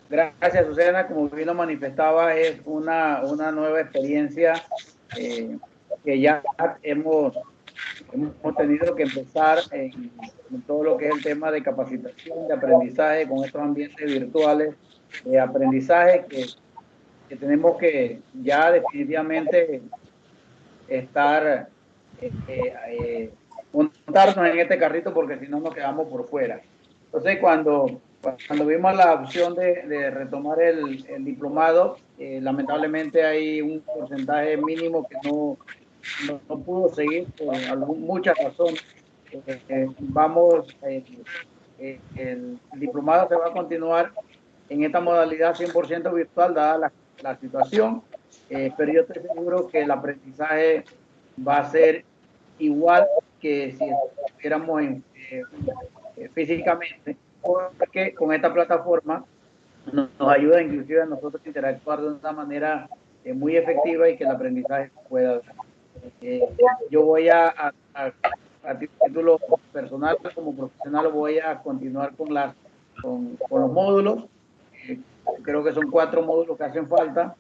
Gracias, Susana. Como bien lo manifestaba, es una nueva experiencia que ya hemos tenido que empezar en todo lo que es el tema de capacitación, de aprendizaje con estos ambientes virtuales de aprendizaje que tenemos que ya definitivamente estar, montarnos en este carrito porque si no nos quedamos por fuera. Entonces, cuando vimos la opción de retomar el diplomado, lamentablemente hay un porcentaje mínimo que no pudo seguir por muchas razones. El diplomado se va a continuar en esta modalidad 100% virtual, dada la situación, pero yo estoy seguro que el aprendizaje va a ser igual que si estuviéramos físicamente, porque con esta plataforma nos ayuda inclusive a nosotros a interactuar de una manera muy efectiva y que el aprendizaje pueda dar. Yo voy a título personal como profesional, voy a continuar con los módulos. Eh, Creo que son 4 módulos que hacen falta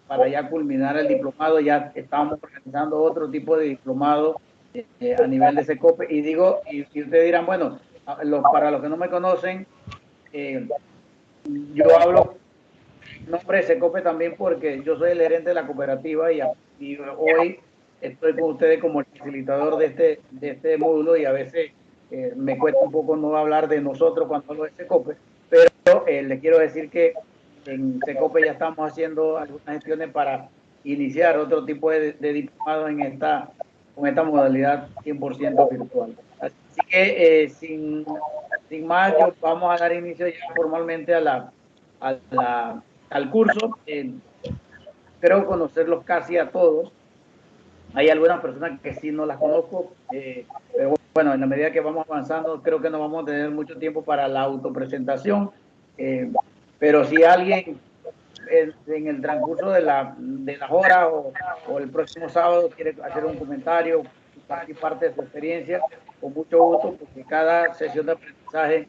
para ya culminar el diplomado. Ya estamos organizando otro tipo de diplomado a nivel de SECOPE. Y ustedes dirán, bueno, para los que no me conocen, eh, yo hablo nombre de Secope también porque yo soy el gerente de la cooperativa y hoy estoy con ustedes como el facilitador de este módulo y a veces me cuesta un poco no hablar de nosotros cuando hablo de Secope, pero le quiero decir que en Secope ya estamos haciendo algunas gestiones para iniciar otro tipo de diplomado con esta modalidad 100% virtual. Así que sin más, vamos a dar inicio ya formalmente a la al curso. Creo conocerlos casi a todos. Hay algunas personas que sí no las conozco, pero bueno, en la medida que vamos avanzando, creo que no vamos a tener mucho tiempo para la autopresentación. Eh, pero si alguien en el transcurso de las horas o el próximo sábado quiere hacer un comentario, compartir parte de su experiencia, con mucho gusto, porque cada sesión de aprendizaje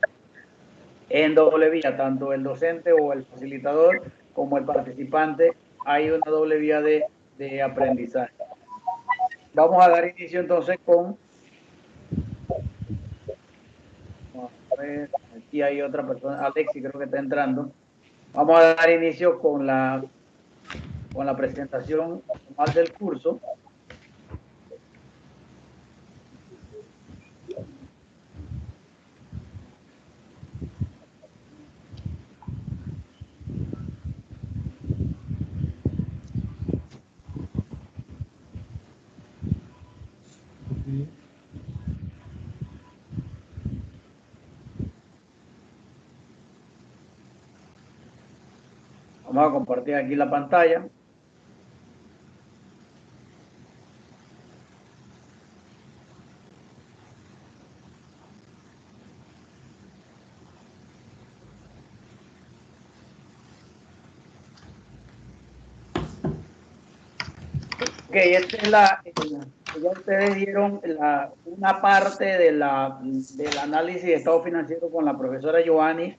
en doble vía, tanto el docente o el facilitador como el participante, hay una doble vía de aprendizaje. Vamos a dar inicio entonces a ver, aquí hay otra persona, Alexi creo que está entrando. Vamos a dar inicio con la presentación formal del curso. Vamos a compartir aquí la pantalla. Ok, esta es ya ustedes dieron una parte del análisis de estado financiero con la profesora Giovanni.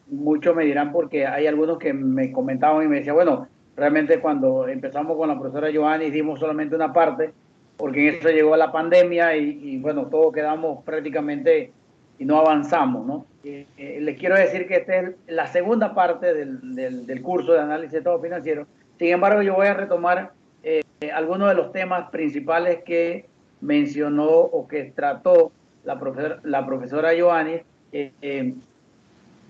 Muchos me dirán porque hay algunos que me comentaban y me decían, bueno, realmente cuando empezamos con la profesora Giovanni dimos solamente una parte, porque en eso llegó la pandemia bueno, todos quedamos prácticamente y no avanzamos, ¿no? Les quiero decir que esta es la segunda parte del curso de análisis de estado financiero. Sin embargo, yo voy a retomar algunos de los temas principales que mencionó o que trató la profesora Joanny.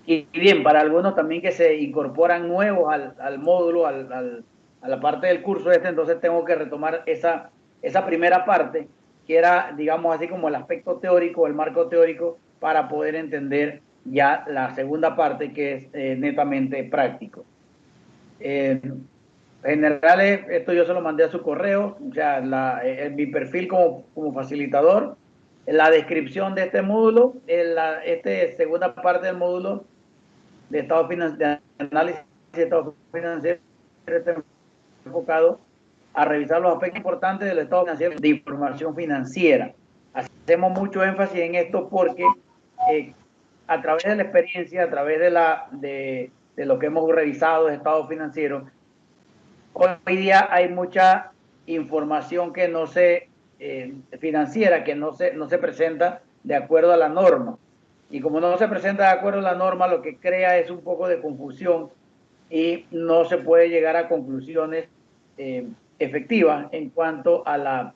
Y bien, para algunos también que se incorporan nuevos al módulo, a la parte del curso entonces tengo que retomar esa primera parte, que era, digamos así, como el aspecto teórico, el marco teórico, para poder entender ya la segunda parte, que es netamente práctico. Generales, esto yo se lo mandé a su correo, o sea, mi perfil como facilitador, la descripción de este módulo, esta segunda parte del módulo de análisis de estado financiero, está enfocado a revisar los aspectos importantes del estado financiero de información financiera. Hacemos mucho énfasis en esto porque a través de la experiencia, a través de lo que hemos revisado de estado financiero, hoy día hay mucha información que no se financiera, que no se presenta de acuerdo a la norma. Y como no se presenta de acuerdo a la norma, lo que crea es un poco de confusión y no se puede llegar a conclusiones efectivas en cuanto a la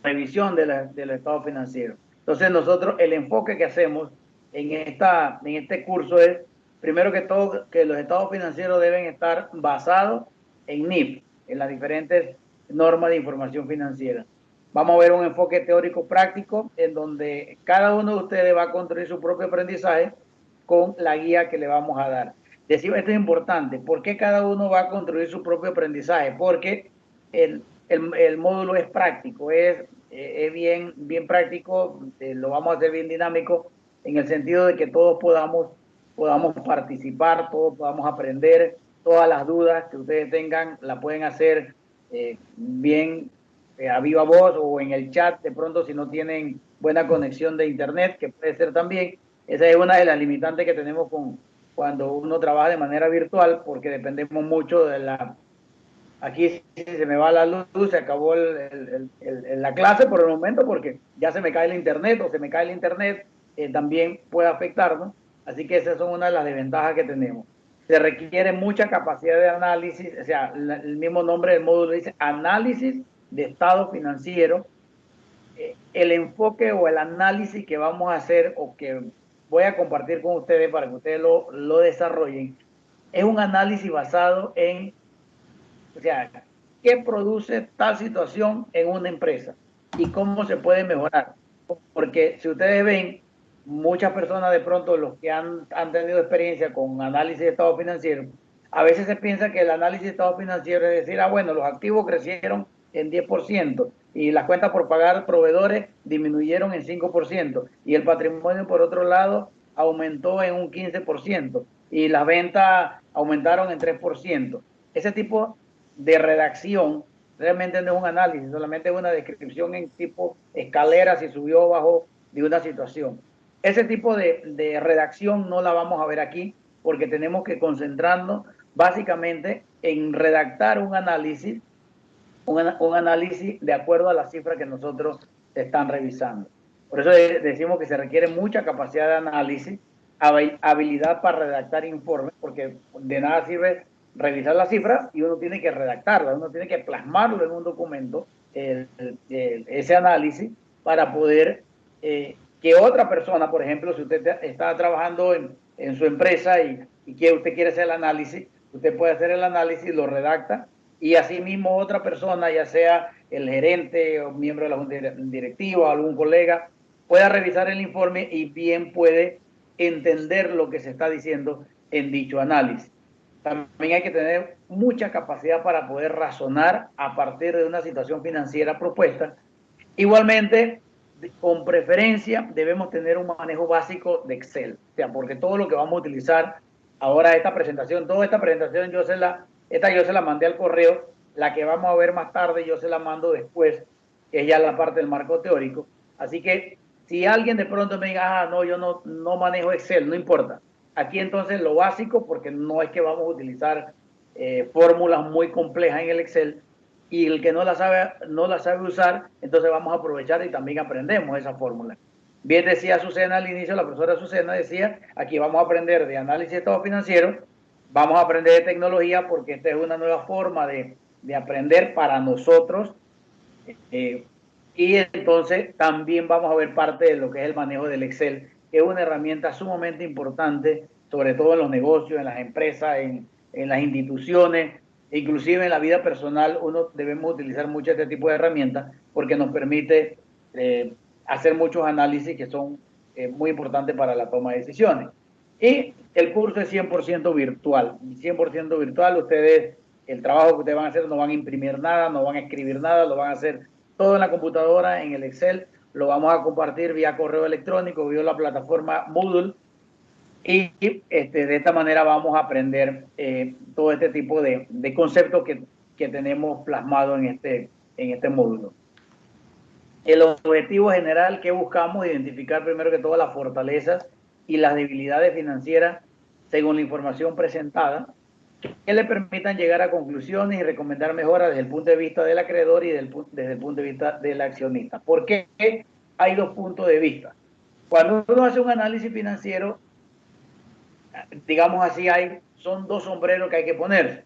revisión del estado financiero. Entonces nosotros el enfoque que hacemos en este curso es, primero que todo, que los estados financieros deben estar basados en NIF, en las diferentes normas de información financiera. Vamos a ver un enfoque teórico práctico en donde cada uno de ustedes va a construir su propio aprendizaje con la guía que le vamos a dar. Decimos, esto es importante, ¿por qué cada uno va a construir su propio aprendizaje? Porque el módulo es práctico, es bien práctico, lo vamos a hacer bien dinámico en el sentido de que todos podamos participar, todos podamos aprender, todas las dudas que ustedes tengan la pueden hacer bien a viva voz o en el chat de pronto si no tienen buena conexión de internet, que puede ser también. Esa es una de las limitantes que tenemos cuando uno trabaja de manera virtual, porque dependemos mucho de la... Aquí si se me va la luz, se acabó la clase por el momento porque ya se me cae el internet o se me cae el internet, también puede afectarnos. Así que esas son una de las desventajas que tenemos. Se requiere mucha capacidad de análisis, o sea, el mismo nombre del módulo dice análisis de estado financiero. El enfoque o el análisis que vamos a hacer o que voy a compartir con ustedes para que ustedes lo desarrollen, es un análisis basado en, o sea, qué produce tal situación en una empresa y cómo se puede mejorar. Porque si ustedes ven, muchas personas de pronto, los que han tenido experiencia con análisis de estado financiero, a veces se piensa que el análisis de estado financiero es decir, bueno, los activos crecieron en 10% y las cuentas por pagar proveedores disminuyeron en 5% y el patrimonio, por otro lado, aumentó en un 15% y las ventas aumentaron en 3%. Ese tipo de redacción realmente no es un análisis, solamente es una descripción en tipo escalera, si subió o bajó de una situación. Ese tipo de redacción no la vamos a ver aquí porque tenemos que concentrarnos básicamente en redactar un análisis de acuerdo a las cifras que nosotros están revisando. Por eso decimos que se requiere mucha capacidad de análisis, habilidad para redactar informes, porque de nada sirve revisar las cifras y uno tiene que redactarlas, uno tiene que plasmarlo en un documento, ese análisis, para poder que otra persona, por ejemplo, si usted está trabajando en su empresa y que usted quiere hacer el análisis, usted puede hacer el análisis, lo redacta y asimismo otra persona, ya sea el gerente o miembro de la junta directiva o algún colega, pueda revisar el informe y bien puede entender lo que se está diciendo en dicho análisis. También hay que tener mucha capacidad para poder razonar a partir de una situación financiera propuesta. Igualmente, con preferencia, debemos tener un manejo básico de Excel, o sea, porque todo lo que vamos a utilizar ahora, toda esta presentación yo se la mandé al correo, la que vamos a ver más tarde yo se la mando después, que es ya la parte del marco teórico. Así que si alguien de pronto me diga, no, yo no manejo Excel, no importa. Aquí entonces lo básico, porque no es que vamos a utilizar fórmulas muy complejas en el Excel, y el que no la sabe usar, entonces vamos a aprovechar y también aprendemos esa fórmula. Bien decía Azucena al inicio, la profesora Azucena decía, aquí vamos a aprender de análisis de estado financiero, vamos a aprender de tecnología porque esta es una nueva forma de aprender para nosotros, y entonces también vamos a ver parte de lo que es el manejo del Excel, que es una herramienta sumamente importante, sobre todo en los negocios, en las empresas, en las instituciones, inclusive en la vida personal, uno debemos utilizar mucho este tipo de herramientas porque nos permite hacer muchos análisis que son muy importantes para la toma de decisiones. Y el curso es 100% virtual, 100% virtual. Ustedes, el trabajo que ustedes van a hacer, no van a imprimir nada, no van a escribir nada, lo van a hacer todo en la computadora, en el Excel, lo vamos a compartir vía correo electrónico, vía la plataforma Moodle, y de esta manera vamos a aprender todo este tipo de conceptos que tenemos plasmado en este módulo. El objetivo general que buscamos identificar primero que todo las fortalezas y las debilidades financieras según la información presentada, que le permitan llegar a conclusiones y recomendar mejoras desde el punto de vista del acreedor y desde el punto de vista del accionista. ¿Por qué hay dos puntos de vista? Cuando uno hace un análisis financiero, digamos así, son dos sombreros que hay que ponerse.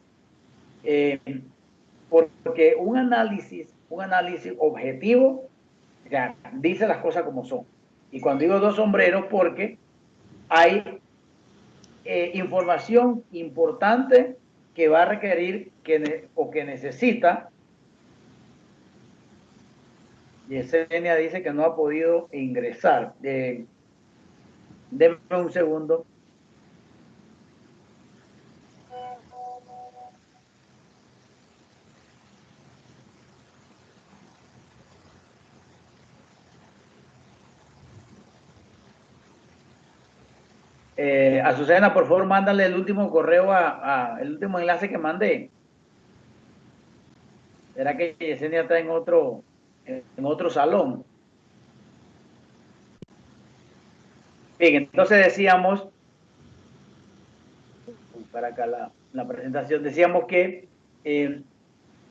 Porque un análisis objetivo, ya, dice las cosas como son. Y cuando digo dos sombreros, porque hay información importante que va a requerir o que necesita. Yesenia dice que no ha podido ingresar. Denme un segundo. Azucena, por favor, mándale el último correo el último enlace que mandé. ¿Será que Yesenia está en otro salón? Bien, entonces decíamos, para acá la presentación, decíamos que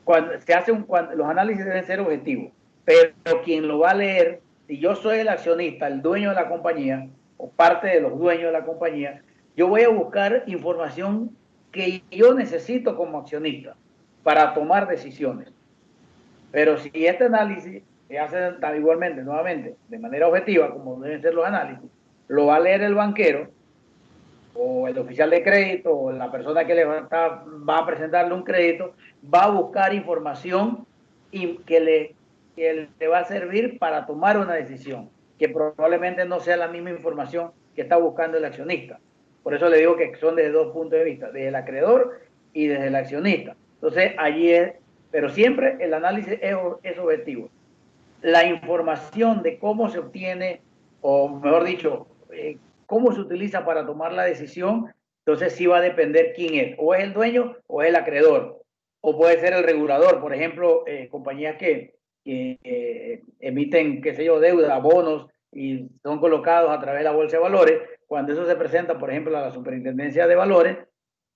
cuando se hace los análisis deben ser objetivos, pero quien lo va a leer, si yo soy el accionista, el dueño de la compañía, o parte de los dueños de la compañía, yo voy a buscar información que yo necesito como accionista para tomar decisiones. Pero si este análisis se hace igualmente, nuevamente, de manera objetiva, como deben ser los análisis, lo va a leer el banquero, o el oficial de crédito, o la persona que va a presentarle un crédito, va a buscar información y que le va a servir para tomar una decisión, que probablemente no sea la misma información que está buscando el accionista. Por eso le digo que son desde dos puntos de vista, desde el acreedor y desde el accionista. Entonces, pero siempre el análisis es objetivo. La información de cómo se obtiene, o mejor dicho, cómo se utiliza para tomar la decisión, entonces sí va a depender quién es, o es el dueño o es el acreedor, o puede ser el regulador, por ejemplo, compañías que emiten, qué sé yo, deuda, bonos, y son colocados a través de la bolsa de valores. Cuando eso se presenta, por ejemplo, a la superintendencia de valores,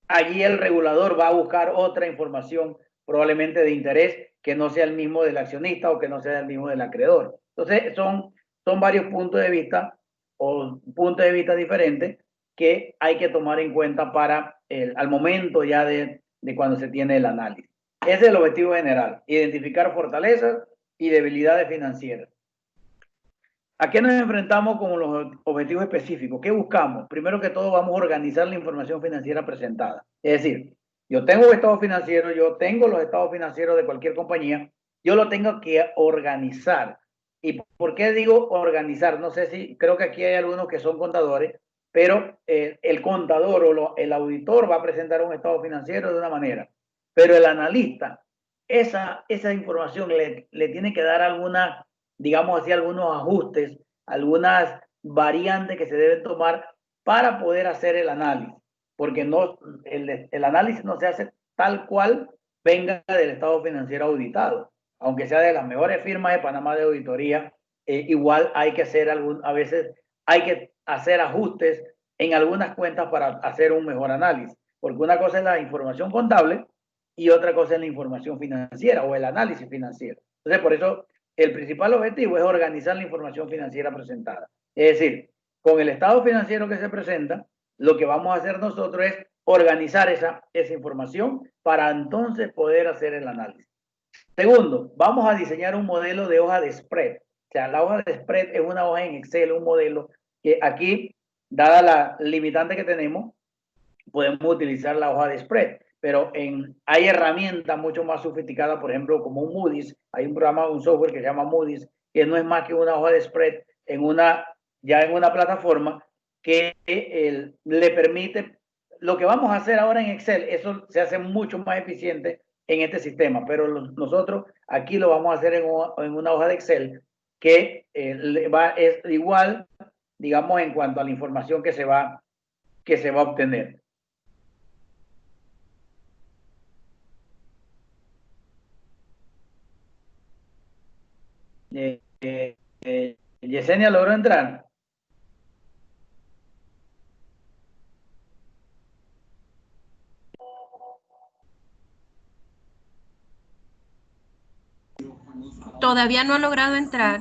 allí el regulador va a buscar otra información probablemente de interés que no sea el mismo del accionista o que no sea el mismo del acreedor. Entonces, son varios puntos de vista o puntos de vista diferentes que hay que tomar en cuenta al momento ya de cuando se tiene el análisis. Ese es el objetivo general, identificar fortalezas y debilidades financieras. ¿A qué nos enfrentamos con los objetivos específicos? ¿Qué buscamos? Primero que todo, vamos a organizar la información financiera presentada. Es decir, yo tengo estados financieros, yo tengo los estados financieros de cualquier compañía, yo lo tengo que organizar. ¿Y por qué digo organizar? No sé si, creo que aquí hay algunos que son contadores, pero el contador o el auditor va a presentar un estado financiero de una manera, pero el analista, esa información le tiene que dar alguna, digamos así, algunos ajustes, algunas variantes que se deben tomar para poder hacer el análisis, porque el análisis no se hace tal cual venga del estado financiero auditado, aunque sea de las mejores firmas de Panamá de auditoría, igual hay que hacer a veces hay que hacer ajustes en algunas cuentas para hacer un mejor análisis, porque una cosa es la información contable y otra cosa es la información financiera o el análisis financiero. Entonces, por eso el principal objetivo es organizar la información financiera presentada. Es decir, con el estado financiero que se presenta, lo que vamos a hacer nosotros es organizar esa información para entonces poder hacer el análisis. Segundo, vamos a diseñar un modelo de hoja de spread. O sea, la hoja de spread es una hoja en Excel, un modelo que aquí, dada la limitante que tenemos, podemos utilizar la hoja de spread, pero hay herramientas mucho más sofisticadas, por ejemplo, como un Moody's, hay un programa, un software que se llama Moody's, que no es más que una hoja de spread ya en una plataforma que le permite, lo que vamos a hacer ahora en Excel, eso se hace mucho más eficiente en este sistema, pero nosotros aquí lo vamos a hacer en una hoja de Excel que es igual, digamos, en cuanto a la información que se va a obtener. Yesenia logró entrar. todavía no ha logrado entrar,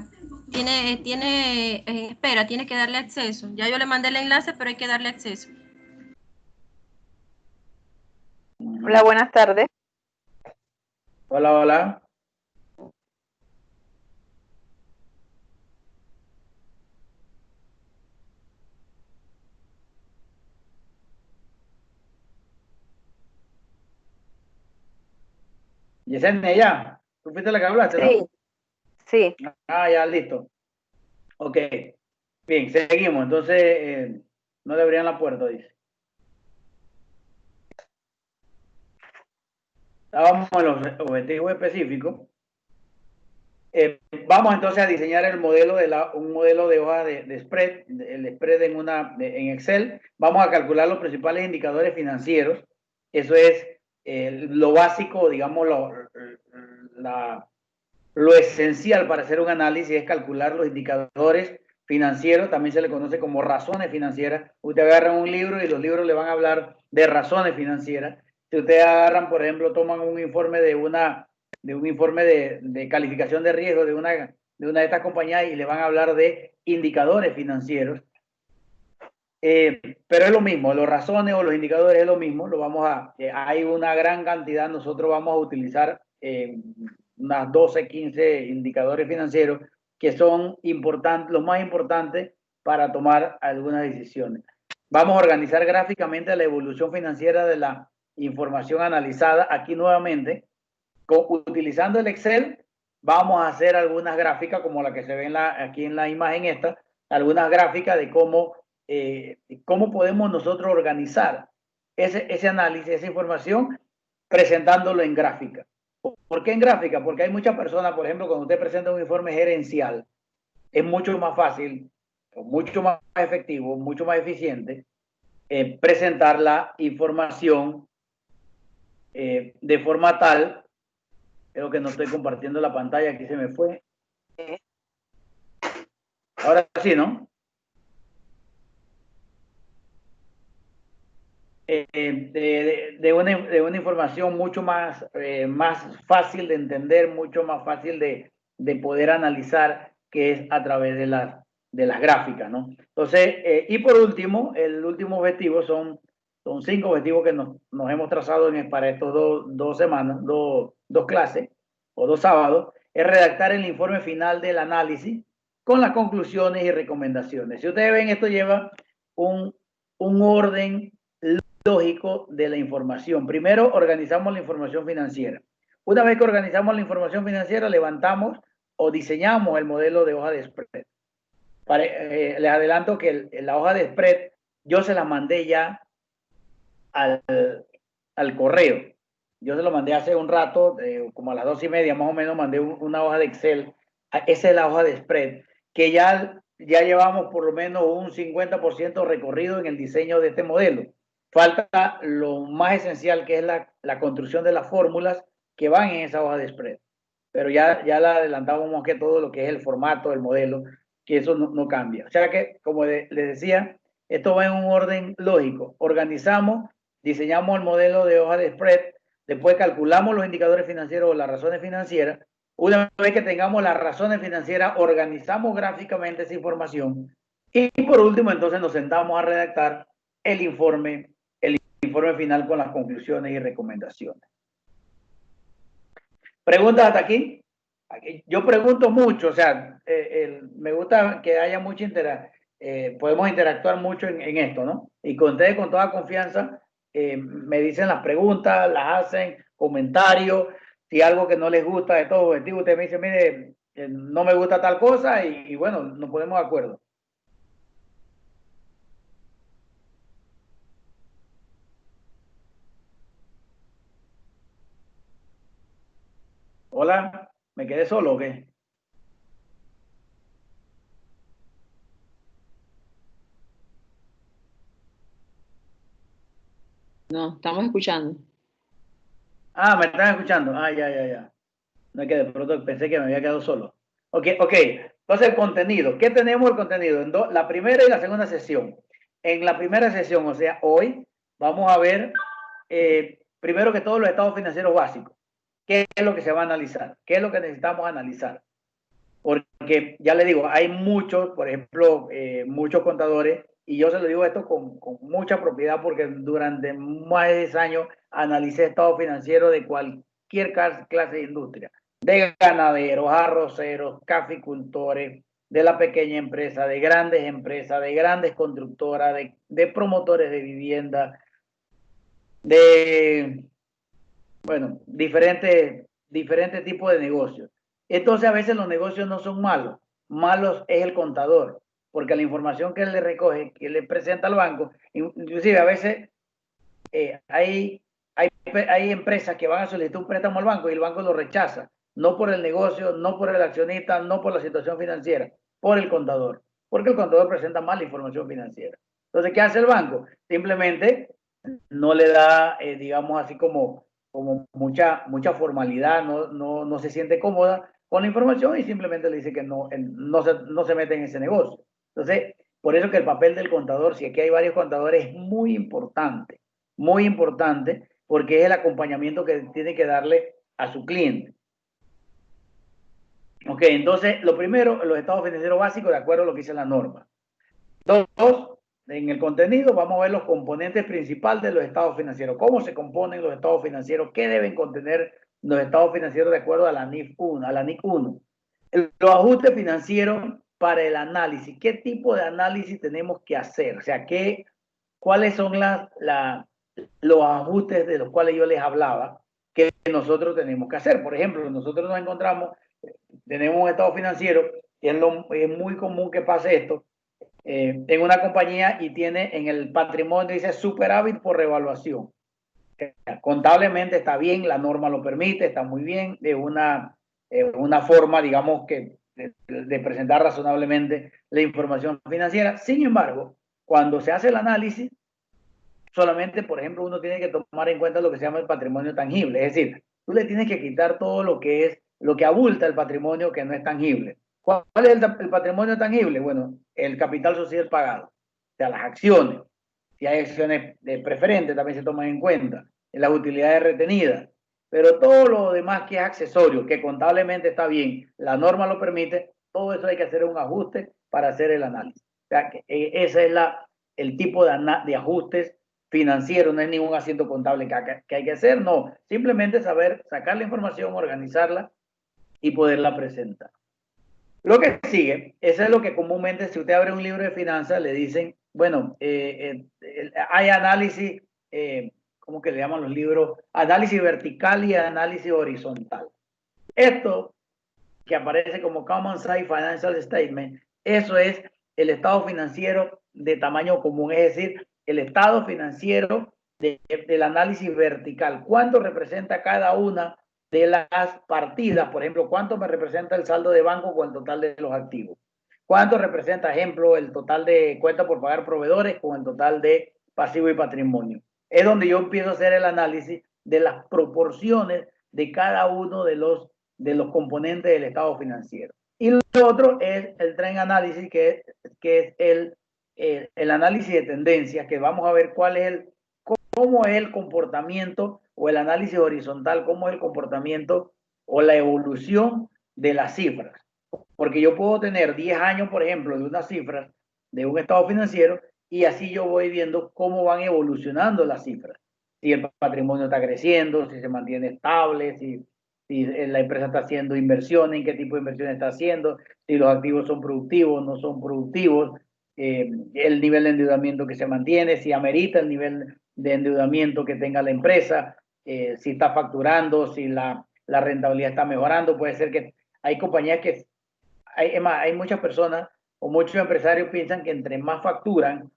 espera, tiene que darle acceso. Ya yo le mandé el enlace, pero hay que darle acceso. Hola, buenas tardes. Hola, hola. Yesenia, ya. Tú fuiste la que hablaste, Sí, ¿no? sí. Ah, ya, listo. Ok. Bien, seguimos. Entonces, no le abrían la puerta, dice. Estábamos en los objetivos específicos. Vamos entonces a diseñar el modelo un modelo de hoja de spread, el spread en Excel. Vamos a calcular los principales indicadores financieros. Eso es lo básico, digamos, lo esencial para hacer un análisis es calcular los indicadores financieros, también se le conoce como razones financieras. Usted agarra un libro y los libros le van a hablar de razones financieras. Si ustedes agarran, por ejemplo, toman un informe un informe de calificación de riesgo de estas compañías y le van a hablar de indicadores financieros. Pero es lo mismo, los razones o los indicadores es lo mismo, hay una gran cantidad, nosotros vamos a utilizar unas 12, 15 indicadores financieros que son importantes, los más importantes para tomar algunas decisiones. Vamos a organizar gráficamente la evolución financiera de la información analizada. Aquí nuevamente, utilizando el Excel, vamos a hacer algunas gráficas como la que se ve aquí en la imagen esta, algunas gráficas de cómo podemos nosotros organizar ese análisis, esa información, presentándolo en gráfica. ¿Por qué en gráfica? Porque hay muchas personas, por ejemplo, cuando usted presenta un informe gerencial, es mucho más fácil, mucho más efectivo, mucho más eficiente presentar la información de forma tal. Creo que no estoy compartiendo la pantalla, aquí se me fue. Ahora sí, ¿no? De una información mucho más fácil de entender, mucho más fácil de poder analizar, que es a través de las gráficas, ¿no? Entonces, y por último, el último objetivo son 5 objetivos que nos hemos trazado para estos dos semanas, dos clases o 2 sábados, es redactar el informe final del análisis con las conclusiones y recomendaciones. Si ustedes ven, esto lleva un orden lógico de la información. Primero, organizamos la información financiera. Una vez que organizamos la información financiera, levantamos o diseñamos el modelo de hoja de spread. Les adelanto que la hoja de spread yo se la mandé ya al correo. Yo se lo mandé hace un rato, como a las 2:30 más o menos, mandé una hoja de Excel. Esa es la hoja de spread, que ya llevamos por lo menos un 50% recorrido en el diseño de este modelo. Falta lo más esencial, que es la construcción de las fórmulas que van en esa hoja de spread. Pero ya la adelantamos más que todo lo que es el formato del modelo, que eso no cambia. O sea que, como les decía, esto va en un orden lógico. Organizamos, diseñamos el modelo de hoja de spread, después calculamos los indicadores financieros o las razones financieras. Una vez que tengamos las razones financieras, organizamos gráficamente esa información y por último entonces nos sentamos a redactar el informe final con las conclusiones y recomendaciones. ¿Preguntas hasta aquí? Yo pregunto mucho, o sea, me gusta que haya mucha podemos interactuar mucho en esto, ¿no? Y con ustedes con toda confianza me dicen las preguntas, las hacen, comentarios, si algo que no les gusta de estos objetivos, usted me dice, mire, no me gusta tal cosa y bueno, nos ponemos de acuerdo. Hola, ¿me quedé solo o qué? No, estamos escuchando. Ah, ¿me están escuchando? Ah, ya. No es que de pronto pensé que me había quedado solo. Ok. Entonces el contenido. ¿Qué tenemos el contenido? La primera y la segunda sesión. En la primera sesión, o sea, hoy, vamos a ver primero que todo los estados financieros básicos. ¿Qué es lo que se va a analizar? ¿Qué es lo que necesitamos analizar? porque ya le digo, hay muchos, por ejemplo, muchos contadores, y yo se lo digo esto con mucha propiedad porque durante más de 10 años analicé estado financiero de cualquier clase de industria, de ganaderos, arroceros, caficultores, de la pequeña empresa, de grandes constructoras, de promotores de vivienda, de, bueno, diferentes tipos de negocios. Entonces a veces los negocios no son malos, malos es el contador, porque la información que él le recoge, que le presenta al banco, inclusive a veces hay empresas que van a solicitar un préstamo al banco y el banco lo rechaza, no por el negocio, no por el accionista, no por la situación financiera, por el contador, porque el contador presenta mala información financiera. Entonces, ¿qué hace el banco? Simplemente no le da, digamos así como mucha formalidad, no se siente cómoda con la información y simplemente le dice que no se mete en ese negocio. Entonces, por eso que el papel del contador, si aquí hay varios contadores, es muy importante, porque es el acompañamiento que tiene que darle a su cliente. Ok, entonces, lo primero, los estados financieros básicos, de acuerdo a lo que dice la norma. Dos, en el contenido vamos a ver los componentes principales de los estados financieros, cómo se componen los estados financieros, qué deben contener los estados financieros de acuerdo a la NIF 1, a la NIC 1. Los ajustes financieros para el análisis, qué tipo de análisis tenemos que hacer, o sea, cuáles son los ajustes de los cuales yo les hablaba que nosotros tenemos que hacer. Por ejemplo, nosotros nos encontramos, tenemos un estado financiero, y es muy común que pase esto, en una compañía y tiene en el patrimonio, dice superávit por revaluación. Contablemente está bien, la norma lo permite, está muy bien, de una forma, digamos, que de presentar razonablemente la información financiera. Sin embargo, cuando se hace el análisis, solamente, por ejemplo, uno tiene que tomar en cuenta lo que se llama el patrimonio tangible. Es decir, tú le tienes que quitar todo lo que abulta el patrimonio que no es tangible. ¿Cuál es el patrimonio tangible? Bueno, el capital social pagado, o sea, las acciones. Si hay acciones de preferentes, también se toman en cuenta. Las utilidades retenidas. Pero todo lo demás que es accesorio, que contablemente está bien, la norma lo permite, todo eso hay que hacer un ajuste para hacer el análisis. O sea, que ese es el tipo de ajustes financieros, no es ningún asiento contable que hay que hacer, no. Simplemente saber sacar la información, organizarla y poderla presentar. Lo que sigue, eso es lo que comúnmente, si usted abre un libro de finanzas, le dicen, bueno, hay análisis, ¿cómo que le llaman los libros? Análisis vertical y análisis horizontal. Esto que aparece como Common Size Financial Statement, eso es el estado financiero de tamaño común, es decir, el estado financiero del análisis vertical. ¿Cuánto representa cada una de las partidas? Por ejemplo, ¿cuánto me representa el saldo de banco con el total de los activos? ¿Cuánto representa, ejemplo, el total de cuentas por pagar proveedores con el total de pasivo y patrimonio? Es donde yo empiezo a hacer el análisis de las proporciones de cada uno de los componentes del estado financiero. Y lo otro es el trend análisis, que es el análisis de tendencias, que vamos a ver cómo es el comportamiento, o el análisis horizontal, cómo es el comportamiento o la evolución de las cifras. Porque yo puedo tener 10 años, por ejemplo, de unas cifras de un estado financiero, y así yo voy viendo cómo van evolucionando las cifras. Si el patrimonio está creciendo, si se mantiene estable, si la empresa está haciendo inversiones, en qué tipo de inversiones está haciendo, si los activos son productivos, no son productivos, el nivel de endeudamiento que se mantiene, si amerita el nivel de endeudamiento que tenga la empresa, si está facturando, si la rentabilidad está mejorando. Puede ser que hay compañías que, hay muchas personas o muchos empresarios piensan que entre más facturan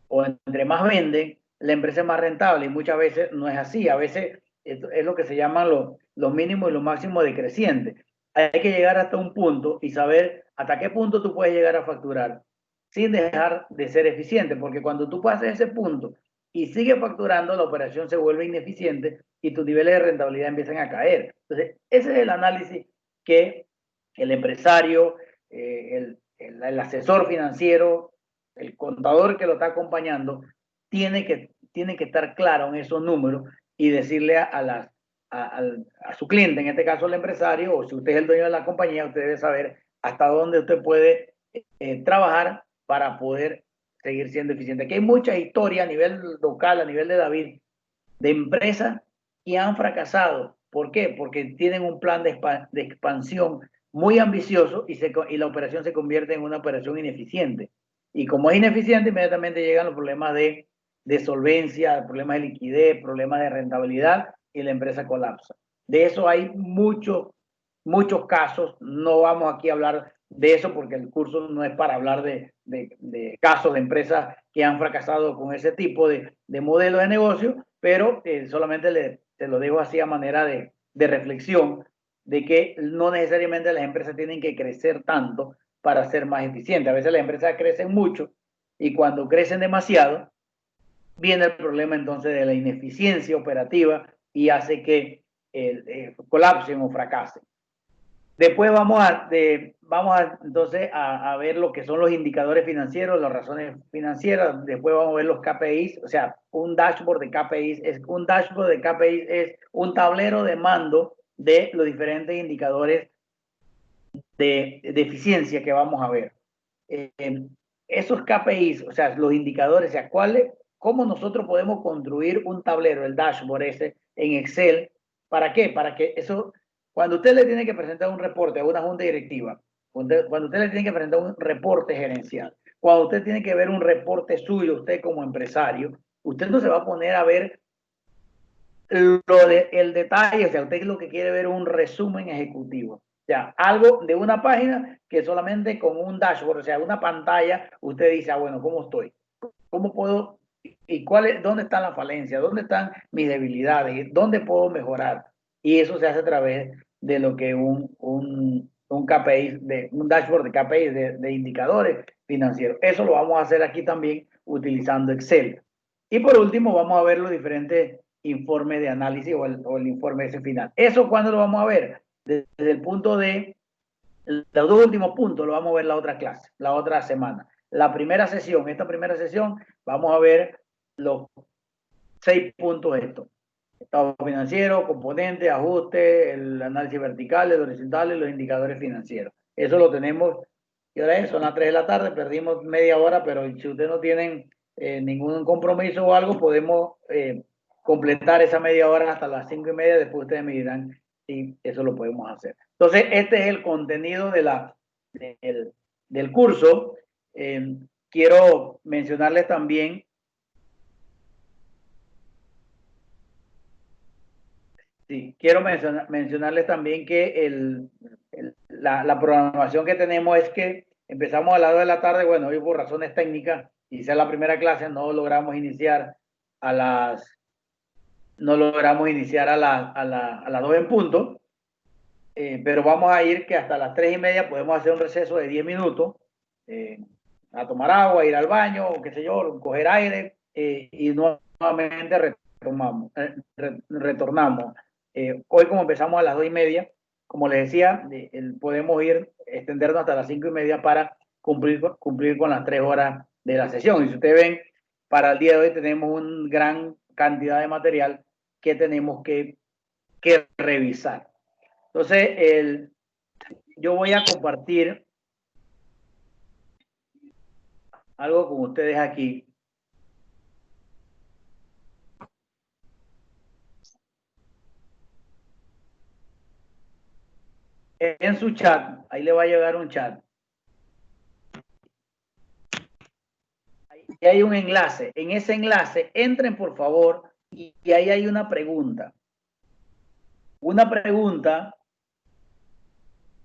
o entre más venden, la empresa es más rentable, y muchas veces no es así. A veces es lo que se llaman los mínimos y los máximos decrecientes. Hay que llegar hasta un punto y saber hasta qué punto tú puedes llegar a facturar sin dejar de ser eficiente, porque cuando tú pasas ese punto y sigues facturando, la operación se vuelve ineficiente y tus niveles de rentabilidad empiezan a caer. Entonces, ese es el análisis que el empresario, el asesor financiero, el contador que lo está acompañando, tiene que estar claro en esos números y decirle a su cliente, en este caso el empresario, o si usted es el dueño de la compañía, usted debe saber hasta dónde usted puede trabajar para poder seguir siendo eficiente. Aquí hay mucha historia a nivel local, a nivel de David, de empresas que han fracasado. ¿Por qué? Porque tienen un plan de expansión muy ambicioso y la operación se convierte en una operación ineficiente. Y como es ineficiente, inmediatamente llegan los problemas de solvencia, problemas de liquidez, problemas de rentabilidad y la empresa colapsa. De eso hay muchos casos. No vamos aquí a hablar de eso porque el curso no es para hablar de casos de empresas que han fracasado con ese tipo de modelo de negocio, pero solamente te lo dejo así a manera de reflexión de que no necesariamente las empresas tienen que crecer tanto para ser más eficientes. A veces las empresas crecen mucho y cuando crecen demasiado, viene el problema entonces de la ineficiencia operativa y hace que colapsen o fracasen. Después vamos entonces a ver lo que son los indicadores financieros, las razones financieras. Después vamos a ver los KPIs, o sea, un dashboard de KPIs. Un dashboard de KPIs es un tablero de mando de los diferentes indicadores de eficiencia que vamos a ver. Esos KPIs, o sea, los indicadores, o sea, cómo nosotros podemos construir un tablero, el dashboard ese, en Excel. ¿Para qué? Para que eso, cuando usted le tiene que presentar un reporte a una junta directiva, cuando usted le tiene que presentar un reporte gerencial, cuando usted tiene que ver un reporte suyo, usted como empresario, usted no se va a poner a ver el detalle, o sea, usted lo que quiere ver es un resumen ejecutivo. O sea, algo de una página que solamente con un dashboard, o sea, una pantalla, usted dice, bueno, ¿cómo estoy? ¿Cómo puedo? ¿Y dónde están las falencias? ¿Dónde están mis debilidades? ¿Dónde puedo mejorar? Y eso se hace a través de lo que un KPI, un dashboard de KPI, de indicadores financieros. Eso lo vamos a hacer aquí también utilizando Excel. Y por último, vamos a ver los diferentes informes de análisis o el informe ese final. ¿Eso cuándo lo vamos a ver? Desde el punto de los dos últimos puntos lo vamos a ver la otra clase, la otra semana. Esta primera sesión, vamos a ver los 6 puntos estos. Estado financiero, componentes, ajuste, el análisis vertical, el horizontal y los indicadores financieros. Eso lo tenemos, ¿qué hora es? Son las 3 de la tarde, perdimos media hora, pero si ustedes no tienen ningún compromiso o algo, podemos completar esa media hora hasta las 5:30, después ustedes me dirán si eso lo podemos hacer. Entonces, este es el contenido del curso. Quiero mencionarles también mencionarles también que la programación que tenemos es que empezamos a las 2 de la tarde. Bueno, hoy por razones técnicas, hice la primera clase, no logramos iniciar a las 2 en punto. Pero vamos a ir que hasta las 3:30 podemos hacer un receso de 10 minutos, a tomar agua, ir al baño, o qué sé yo, coger aire, y nuevamente retornamos. Hoy, como empezamos a las 2:30, como les decía, podemos extendernos hasta las 5:30 para cumplir con las 3 horas de la sesión. Y si ustedes ven, para el día de hoy tenemos una gran cantidad de material que tenemos que revisar. Entonces, yo voy a compartir algo con ustedes aquí. En su chat, ahí le va a llegar un chat. Y hay un enlace. En ese enlace, entren por favor, y ahí hay una pregunta. Una pregunta,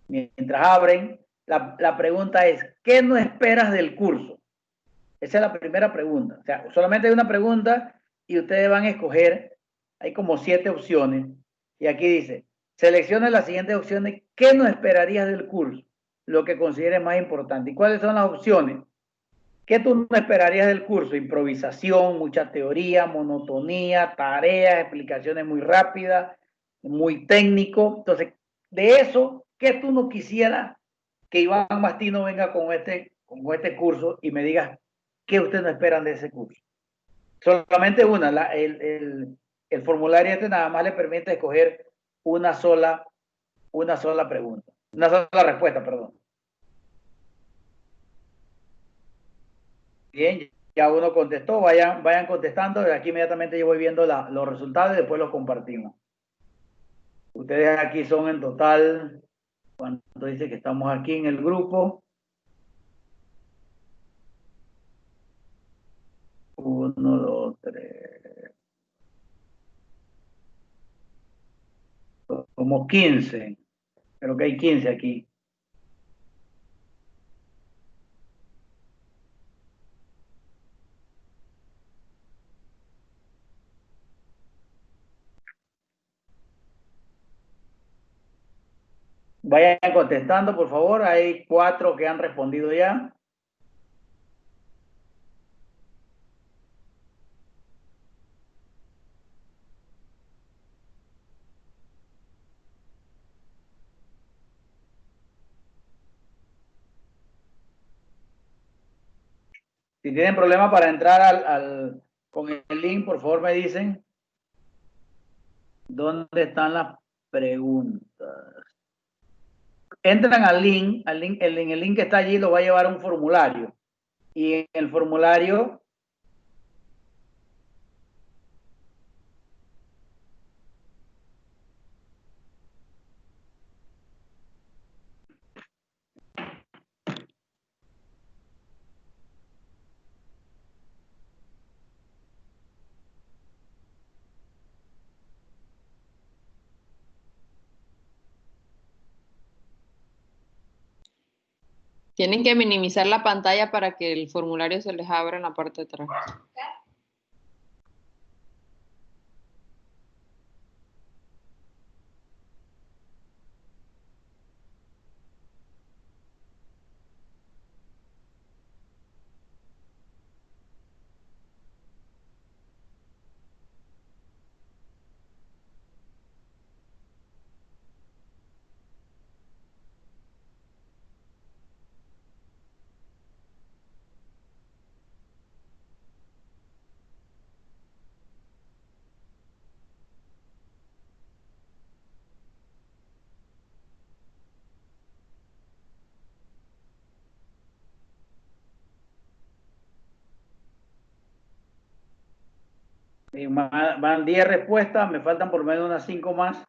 mientras abren, la pregunta es, ¿qué no esperas del curso? Esa es la primera pregunta. O sea, solamente hay una pregunta y ustedes van a escoger, hay como 7 opciones. Y aquí dice, selecciona las siguientes opciones. ¿Qué no esperarías del curso? Lo que consideres más importante. ¿Y cuáles son las opciones? ¿Qué tú no esperarías del curso? Improvisación, mucha teoría, monotonía, tareas, explicaciones muy rápidas, muy técnico. Entonces, de eso, ¿qué tú no quisieras que Iván Mastino venga con este curso y me digas qué ustedes no esperan de ese curso? Solamente una. El formulario este nada más le permite escoger una sola pregunta, una sola respuesta, perdón. Bien, ya uno contestó, vayan contestando. Aquí inmediatamente yo voy viendo los resultados y después los compartimos. Ustedes aquí son en total, ¿cuánto dice que estamos aquí en el grupo? 1, 2, 3. Somos 15. Creo que hay 15 aquí. Vayan contestando, por favor. Hay 4 que han respondido ya. Si tienen problema para entrar con el link, por favor me dicen dónde están las preguntas. Entran el link que está allí lo va a llevar a un formulario. Y en el formulario Tienen que minimizar la pantalla para que el formulario se les abra en la parte de atrás. van 10 respuestas, me faltan por lo menos unas 5 más.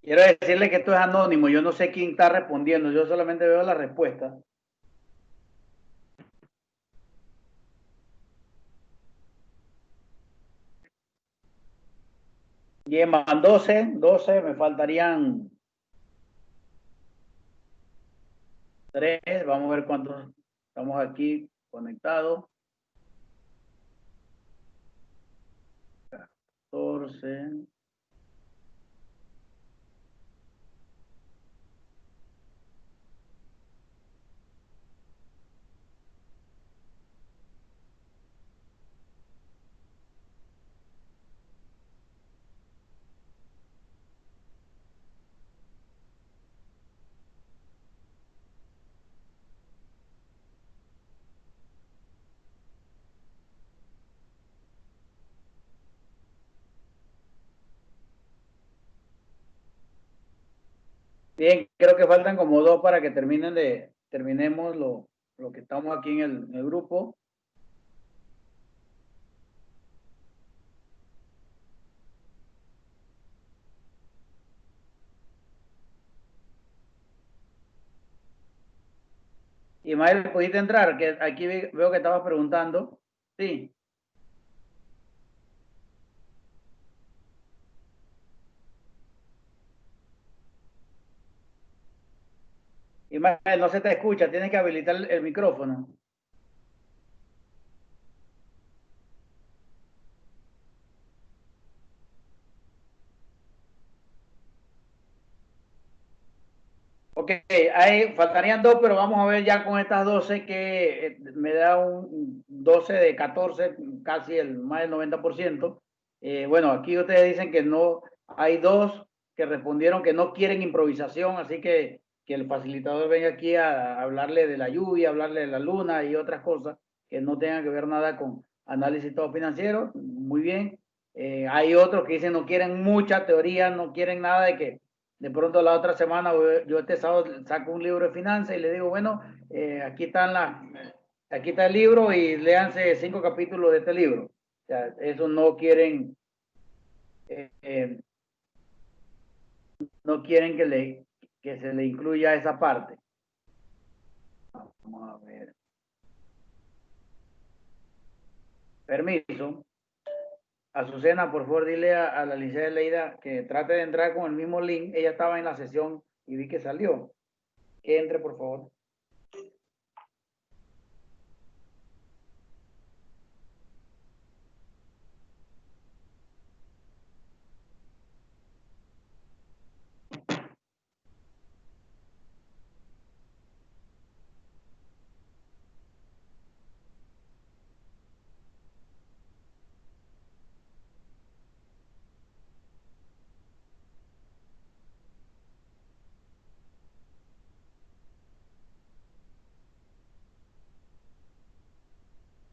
Quiero decirle que esto es anónimo, yo no sé quién está respondiendo, yo solamente veo la respuesta. Bien, van 12, me faltarían 3, vamos a ver cuántos estamos aquí conectados. 14. Bien, creo que faltan como 2 para que terminemos lo que estamos aquí en el grupo. Ismael, ¿pudiste entrar? Que aquí veo que estabas preguntando. Sí. Ismael, no se te escucha, tienes que habilitar el micrófono. Ok, ahí faltarían dos, pero vamos a ver ya con estas 12 que me da un 12 de 14, casi el más del 90%. Bueno, aquí ustedes dicen que no, hay dos que respondieron que no quieren improvisación, así que el facilitador venga aquí a hablarle de la lluvia, hablarle de la luna y otras cosas que no tengan que ver nada con análisis todo financiero. Muy bien. Hay otros que dicen no quieren mucha teoría, no quieren nada de que de pronto la otra semana yo este sábado saco un libro de finanzas y le digo, bueno, aquí está el libro y léanse 5 capítulos de este libro. O sea, eso no quieren, eh, no quieren que se le incluya esa parte. Vamos a ver. Permiso. Azucena, por favor, dile a la licenciada Leida que trate de entrar con el mismo link. Ella estaba en la sesión y vi que salió. Que entre, por favor.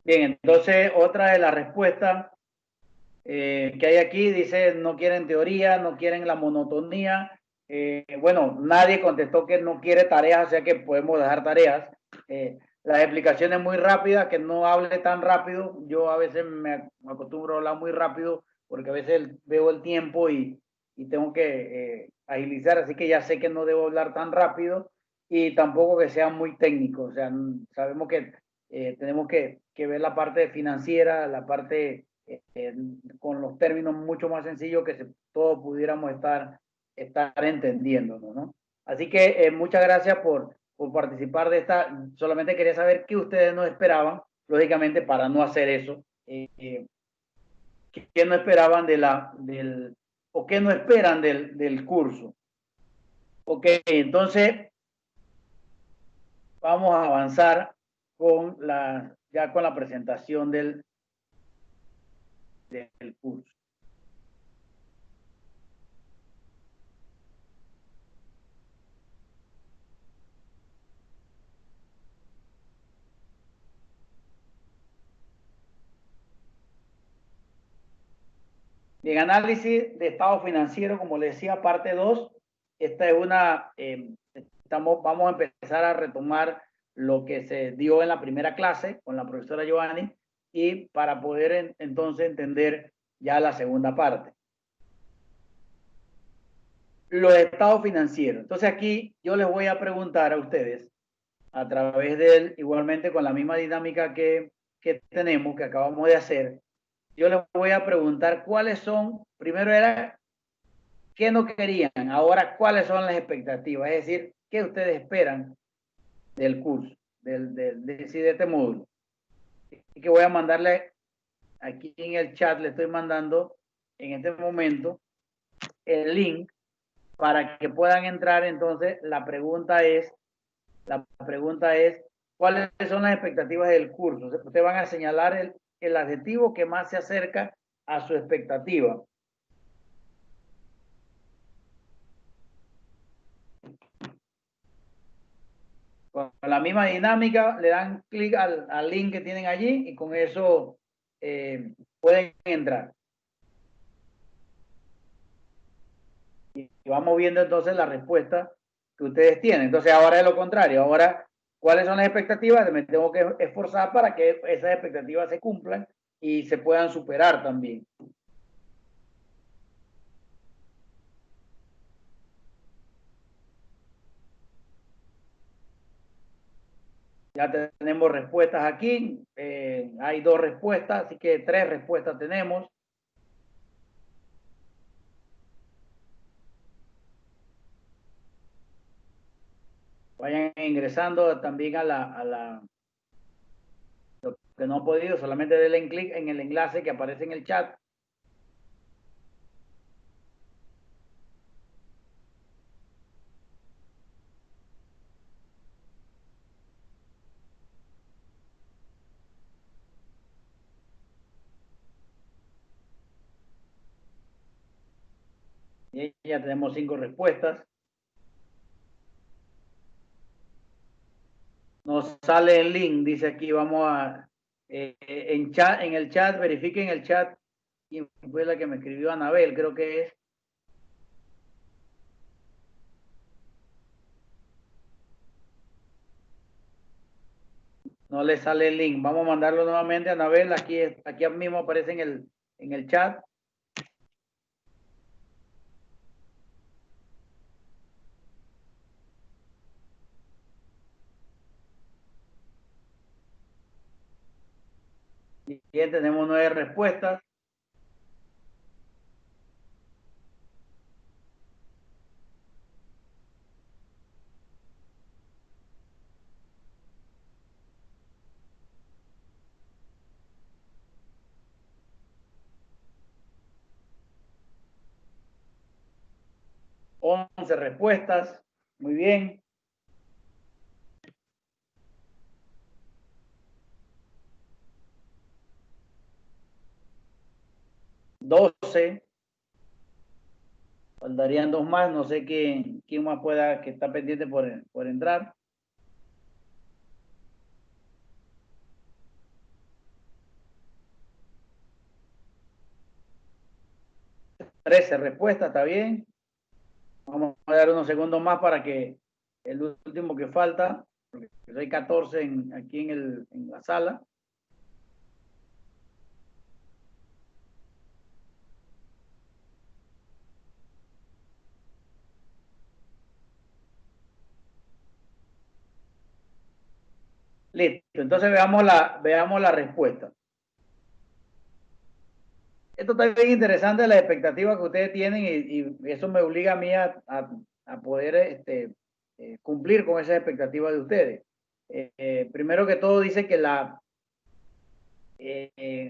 Bien, entonces otra de las respuestas que hay aquí dice no quieren teoría, no quieren la monotonía. Bueno, nadie contestó que no quiere tareas, o sea que podemos dejar tareas. Las explicaciones muy rápidas, que no hable tan rápido. Yo a veces me acostumbro a hablar muy rápido porque a veces veo el tiempo y tengo que agilizar, así que ya sé que no debo hablar tan rápido y tampoco que sea muy técnico. O sea, sabemos que tenemos que ver la parte financiera, la parte con los términos mucho más sencillos que todos pudiéramos estar entendiéndonos, ¿no? Así que muchas gracias por participar de esta. Solamente quería saber qué ustedes no esperaban, lógicamente, para no hacer eso. ¿Qué no esperaban o qué no esperan del curso? Ok, entonces vamos a avanzar ya con la presentación del curso. En análisis de estado financiero, como les decía, parte 2, esta es vamos a empezar a retomar lo que se dio en la primera clase con la profesora Giovanni y para poder entonces entender ya la segunda parte. Los estados financieros. Entonces aquí yo les voy a preguntar a ustedes a través igualmente con la misma dinámica que tenemos, que acabamos de hacer, yo les voy a preguntar cuáles son, primero era qué no querían, ahora cuáles son las expectativas, es decir, qué ustedes esperan del curso, de este módulo. Y que voy a mandarle aquí en el chat, le estoy mandando en este momento el link para que puedan entrar. Entonces, la pregunta es, ¿cuáles son las expectativas del curso? Ustedes van a señalar el adjetivo que más se acerca a su expectativa. Con la misma dinámica, le dan clic al link que tienen allí y con eso pueden entrar. Y vamos viendo entonces la respuesta que ustedes tienen. Entonces ahora es lo contrario. Ahora, ¿cuáles son las expectativas? Me tengo que esforzar para que esas expectativas se cumplan y se puedan superar también. Ya tenemos respuestas aquí. Hay 2 respuestas, así que 3 respuestas tenemos. Vayan ingresando también lo que no han podido, solamente denle clic en el enlace que aparece en el chat. Bien, ya tenemos 5 respuestas. Nos sale el link, dice aquí, vamos a, en el chat, verifiquen el chat, quién fue la que me escribió, Anabel, creo que es. No le sale el link, vamos a mandarlo nuevamente a Anabel, aquí mismo aparece en el chat. Bien, tenemos 9 respuestas. Once respuestas. Muy bien. 12. Faltarían 2 más. No sé quién más pueda, que está pendiente por entrar. 13 respuestas, está bien. Vamos a dar unos segundos más para que el último que falta, porque hay 14 aquí en la sala. Listo, entonces veamos la respuesta. Esto está bien interesante, la expectativa que ustedes tienen y eso me obliga a mí a poder cumplir con esas expectativas de ustedes. Primero que todo dice que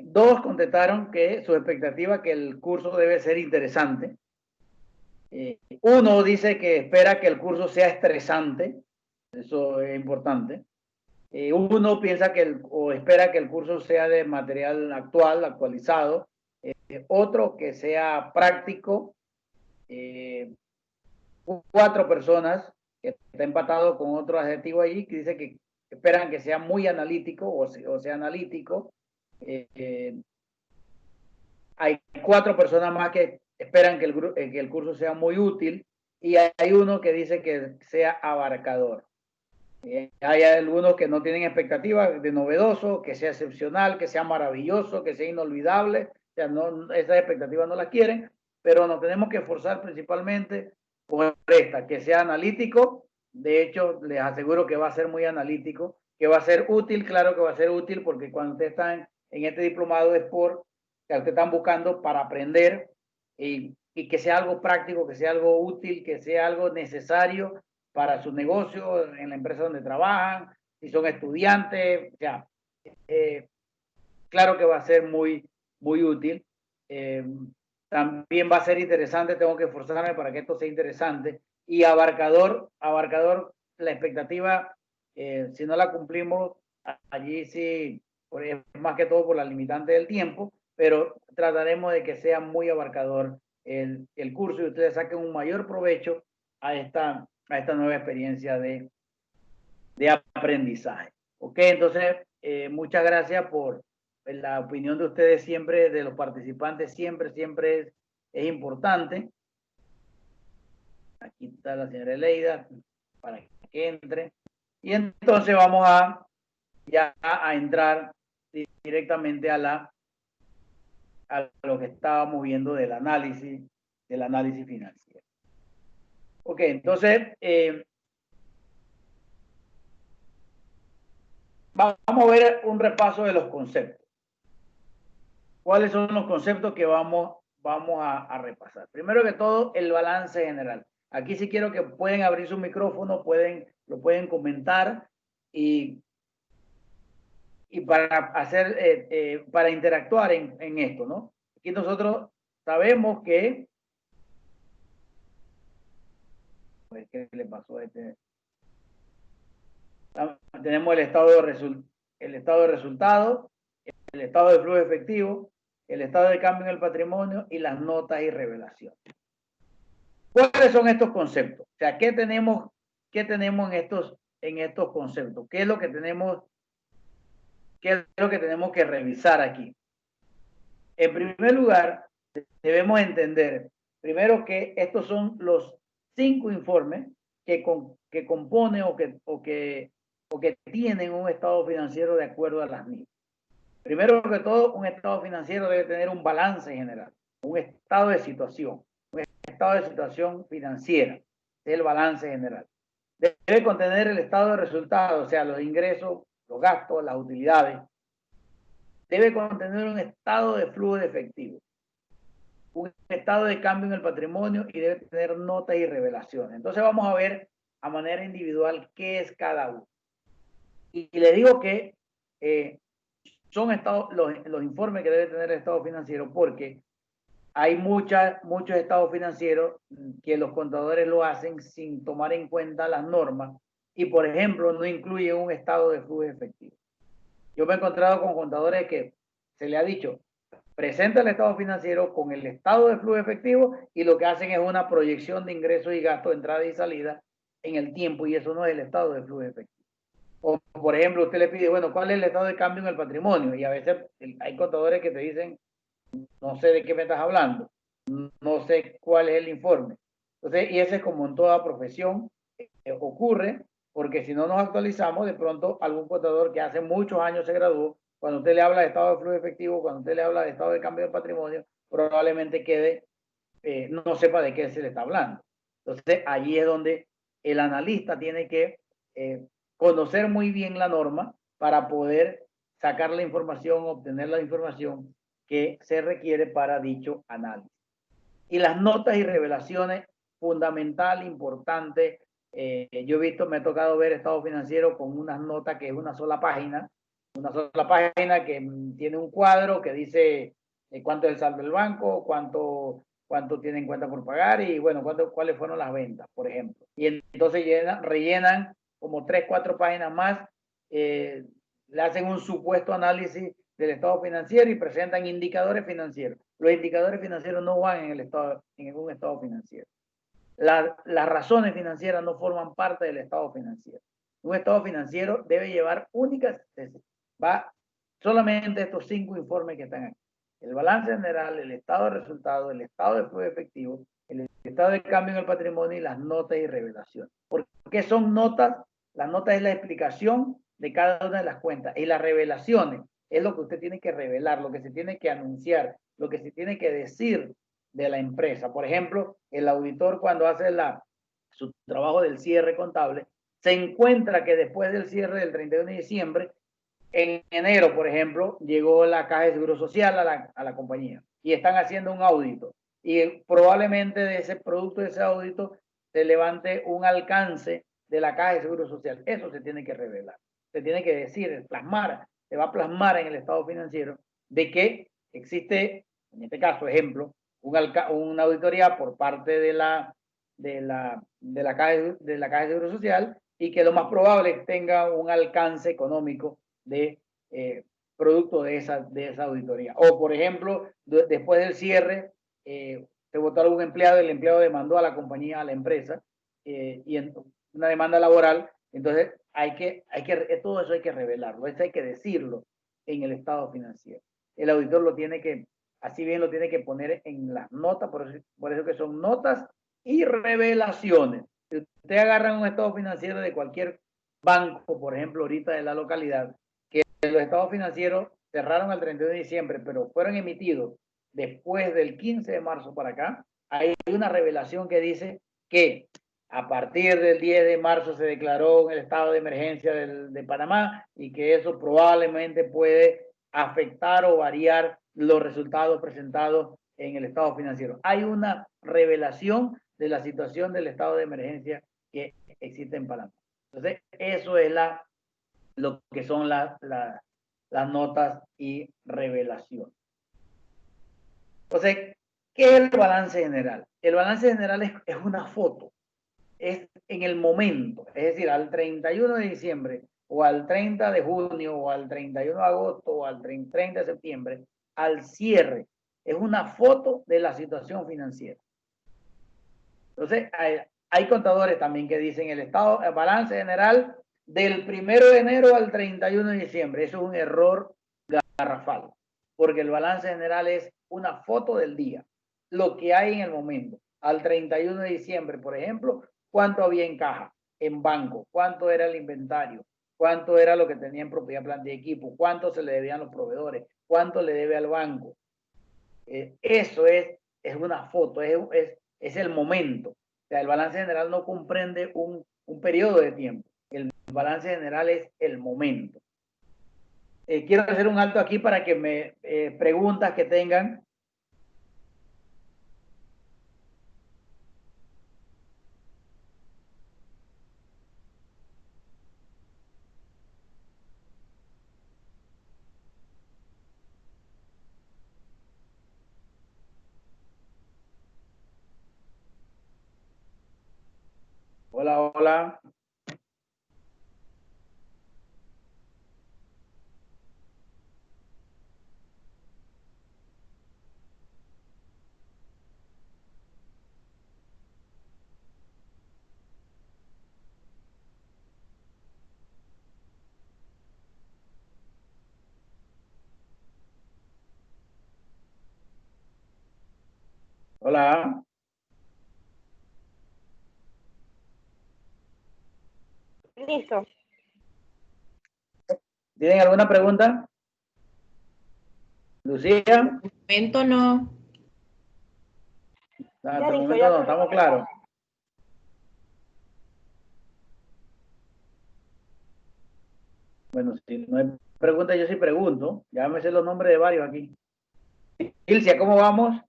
dos contestaron que su expectativa que el curso debe ser interesante. Uno dice que espera que el curso sea estresante, eso es importante. Uno piensa o espera que el curso sea de material actual, actualizado. Otro que sea práctico. 4 personas, que está empatado con otro adjetivo allí, que dice que esperan que sea muy analítico o sea analítico. Hay 4 personas más que esperan que el curso sea muy útil y hay uno que dice que sea abarcador. Hay algunos que no tienen expectativas de novedoso, que sea excepcional, que sea maravilloso, que sea inolvidable. O sea, esas expectativas no las quieren, pero nos tenemos que esforzar principalmente por esta, que sea analítico. De hecho, les aseguro que va a ser muy analítico, que va a ser útil, claro que va a ser útil, porque cuando ustedes están en este diplomado de sport, que ustedes están buscando para aprender y que sea algo práctico, que sea algo útil, que sea algo necesario para su negocio, en la empresa donde trabajan, si son estudiantes, ya. Claro que va a ser muy, muy útil. También va a ser interesante, tengo que esforzarme para que esto sea interesante. Y abarcador, la expectativa, si no la cumplimos, allí sí, es más que todo por la limitante del tiempo, pero trataremos de que sea muy abarcador el curso y ustedes saquen un mayor provecho a esta nueva experiencia de aprendizaje. Ok, entonces, muchas gracias por la opinión de ustedes siempre, de los participantes, siempre es importante. Aquí está la señora Eleida para que entre. Y entonces vamos ya a entrar directamente a lo que estábamos viendo del análisis financiero. Ok, entonces, vamos a ver un repaso de los conceptos. ¿Cuáles son los conceptos que vamos a repasar? Primero que todo, el balance general. Aquí sí quiero que pueden abrir su micrófono, lo pueden comentar y para para interactuar en esto, ¿no? Aquí nosotros sabemos que, pues, ¿qué le pasó a este? Tenemos el estado de resultados, el estado de flujo efectivo, el estado de cambio en el patrimonio y las notas y revelaciones. ¿Cuáles son estos conceptos? O sea, qué tenemos en estos conceptos? ¿Qué es lo que tenemos que revisar aquí? En primer lugar, debemos entender, primero, que estos son los 5 informes que componen o que tienen un estado financiero de acuerdo a las NIF. Primero que todo, un estado financiero debe tener un balance general, un estado de situación financiera, el balance general. Debe contener el estado de resultados, o sea, los ingresos, los gastos, las utilidades. Debe contener un estado de flujo de efectivo, un estado de cambio en el patrimonio y debe tener notas y revelaciones. Entonces vamos a ver a manera individual qué es cada uno. Y les digo que son los informes que debe tener el estado financiero, porque hay muchos estados financieros que los contadores lo hacen sin tomar en cuenta las normas y, por ejemplo, no incluye un estado de flujo efectivo. Yo me he encontrado con contadores que se le ha dicho, presenta el estado financiero con el estado de flujo efectivo y lo que hacen es una proyección de ingresos y gastos, entrada y salida en el tiempo, y eso no es el estado de flujo efectivo. O, por ejemplo, usted le pide, bueno, ¿cuál es el estado de cambio en el patrimonio? Y a veces hay contadores que te dicen, no sé de qué me estás hablando, no sé cuál es el informe. Entonces, y ese es como en toda profesión ocurre, porque si no nos actualizamos, de pronto algún contador que hace muchos años se graduó, cuando usted le habla de estado de flujo efectivo, cuando usted le habla de estado de cambio de patrimonio, probablemente no sepa de qué se le está hablando. Entonces, allí es donde el analista tiene que conocer muy bien la norma para poder sacar la información, obtener la información que se requiere para dicho análisis. Y las notas y revelaciones, fundamental, importante. Yo he visto, me ha tocado ver estado financiero con unas notas que es una sola página que tiene un cuadro que dice cuánto es el saldo del banco, cuánto tienen cuenta por pagar y bueno, cuáles fueron las ventas, por ejemplo. Y entonces rellenan como 3, 4 páginas más, le hacen un supuesto análisis del estado financiero y presentan indicadores financieros. Los indicadores financieros no van en ningún estado financiero. Las razones financieras no forman parte del estado financiero. Un estado financiero debe llevar va solamente estos 5 informes que están aquí: el balance general, el estado de resultados, el estado de flujo efectivo, el estado de cambio en el patrimonio y las notas y revelaciones. ¿Por qué son notas? Las notas es la explicación de cada una de las cuentas, y las revelaciones es lo que usted tiene que revelar, lo que se tiene que anunciar, lo que se tiene que decir de la empresa. Por ejemplo, el auditor, cuando hace su trabajo del cierre contable, se encuentra que después del cierre del 31 de diciembre, en enero, por ejemplo, llegó la Caja de Seguro Social a la compañía y están haciendo un audito. Y probablemente de ese producto, de ese audito, se levante un alcance de la Caja de Seguro Social. Eso se tiene que revelar. Se tiene que decir, plasmar, se va a plasmar en el estado financiero de que existe, en este caso, ejemplo, una auditoría por parte de la Caja de Seguro Social, y que lo más probable es que tenga un alcance económico de producto de esa auditoría. O, por ejemplo, después del cierre, se votó algún empleado, el empleado demandó a la compañía, a la empresa, y en una demanda laboral. Entonces, todo eso hay que revelarlo, eso hay que decirlo en el estado financiero. El auditor así bien lo tiene que poner en las notas, por eso que son notas y revelaciones. Si usted agarra un estado financiero de cualquier banco, por ejemplo, ahorita de la localidad, que los estados financieros cerraron el 31 de diciembre, pero fueron emitidos después del 15 de marzo para acá, hay una revelación que dice que a partir del 10 de marzo se declaró el estado de emergencia de Panamá, y que eso probablemente puede afectar o variar los resultados presentados en el estado financiero. Hay una revelación de la situación del estado de emergencia que existe en Panamá. Entonces, eso es lo que son las notas y revelaciones. Entonces, ¿qué es el balance general? El balance general es una foto, es en el momento, es decir, al 31 de diciembre o al 30 de junio o al 31 de agosto o al 30 de septiembre, al cierre. Es una foto de la situación financiera. Entonces, hay contadores también que dicen el balance general del 1 de enero al 31 de diciembre. Eso es un error garrafal, porque el balance general es una foto del día, lo que hay en el momento. Al 31 de diciembre, por ejemplo, cuánto había en caja, en banco, cuánto era el inventario, cuánto era lo que tenía en propiedad, planta y equipo, cuánto se le debían los proveedores, cuánto le debe al banco. Eso es una foto, es el momento. O sea, el balance general no comprende un periodo de tiempo. El balance general es el momento. Quiero hacer un alto aquí para que me preguntas que tengan. Hola, hola. Hola. Listo. ¿Tienen alguna pregunta? Lucía. Momento no. Hasta el momento no, estamos claros. Bueno, si no hay preguntas, yo sí pregunto. Ya me sé los nombres de varios aquí. Ilcia, ¿cómo vamos?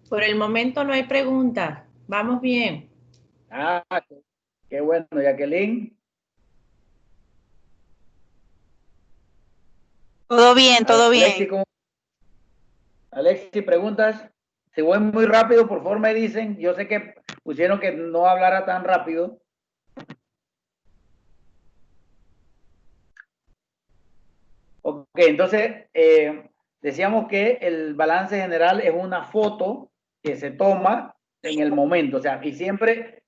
Por el momento no hay pregunta. Vamos bien. Ah, qué bueno, Jacqueline. Todo bien, todo Alexi, bien. Alexi, preguntas. Si voy muy rápido, por favor me dicen. Yo sé que pusieron que no hablara tan rápido. Ok, entonces decíamos que el balance general es una foto que se toma en el momento. O sea, y siempre,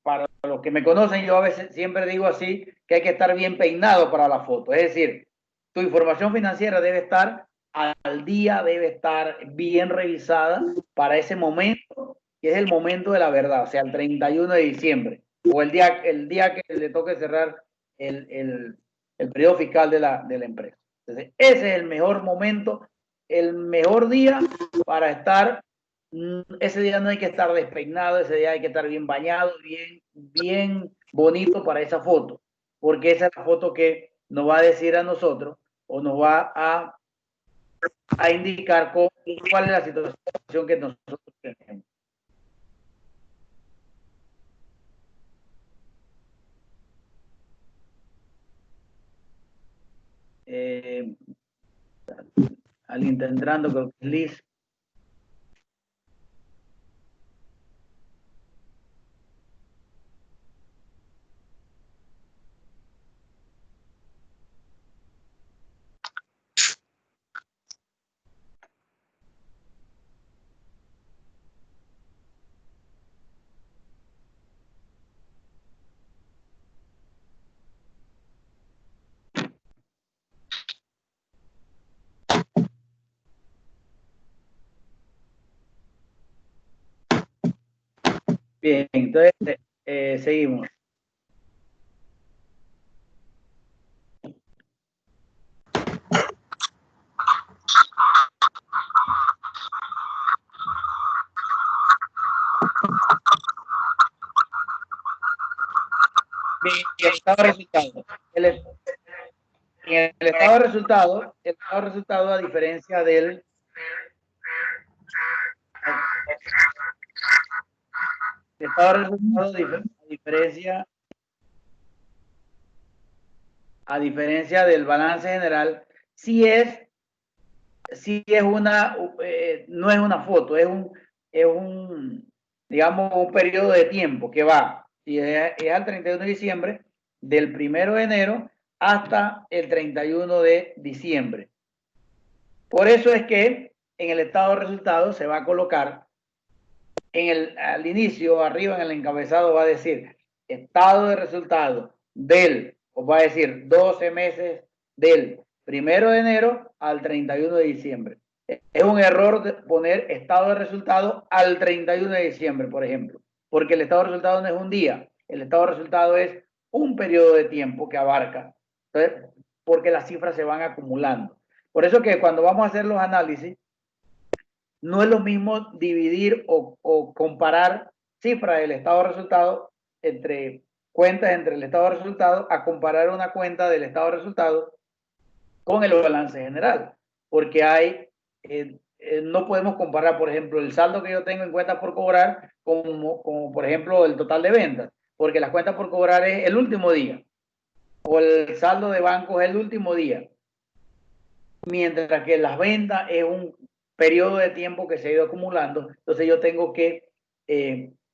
para los que me conocen, yo a veces siempre digo así, que hay que estar bien peinado para la foto. Es decir, tu información financiera debe estar al día, debe estar bien revisada para ese momento, que es el momento de la verdad, o sea, el 31 de diciembre, o el día que le toque cerrar el periodo fiscal de la empresa. Entonces, ese es el mejor momento, el mejor día para estar. Ese día no hay que estar despeinado, ese día hay que estar bien bañado, bien bonito para esa foto, porque esa es la foto que nos va a decir a nosotros o nos va a indicar cuál es la situación que nosotros tenemos. Alguien está entrando, creo que es Liz. Bien, entonces seguimos. Bien, el estado de resultados. El estado de resultado, a diferencia del estado de resultado, a diferencia del balance general, sí es no es una foto, es un, digamos, un periodo de tiempo que va, y es al 31 de diciembre, del 1 de enero hasta el 31 de diciembre. Por eso es que en el estado de resultados se va a colocar al inicio, arriba en el encabezado, va a decir estado de resultado os va a decir 12 meses del 1 de enero al 31 de diciembre. Es un error de poner estado de resultado al 31 de diciembre, por ejemplo, porque el estado de resultado no es un día, el estado de resultado es un periodo de tiempo que abarca. Entonces, porque las cifras se van acumulando. Por eso que cuando vamos a hacer los análisis, no es lo mismo dividir o comparar cifras del estado de resultado entre cuentas entre el estado de resultado a comparar una cuenta del estado de resultado con el balance general, porque no podemos comparar, por ejemplo, el saldo que yo tengo en cuentas por cobrar como por ejemplo, el total de ventas, porque las cuentas por cobrar es el último día, o el saldo de banco es el último día, mientras que las ventas es un periodo de tiempo que se ha ido acumulando. Entonces yo tengo que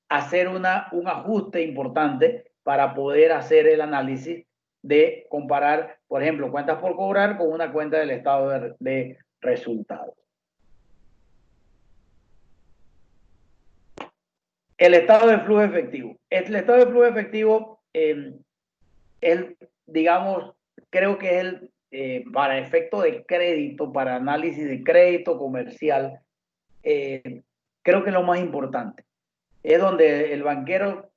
hacer un ajuste importante para poder hacer el análisis de comparar, por ejemplo, cuentas por cobrar con una cuenta del estado de resultados. El estado de flujo efectivo. El estado de flujo efectivo, digamos, creo que es para efecto de crédito, para análisis de crédito comercial, creo que es lo más importante. Es donde el banquero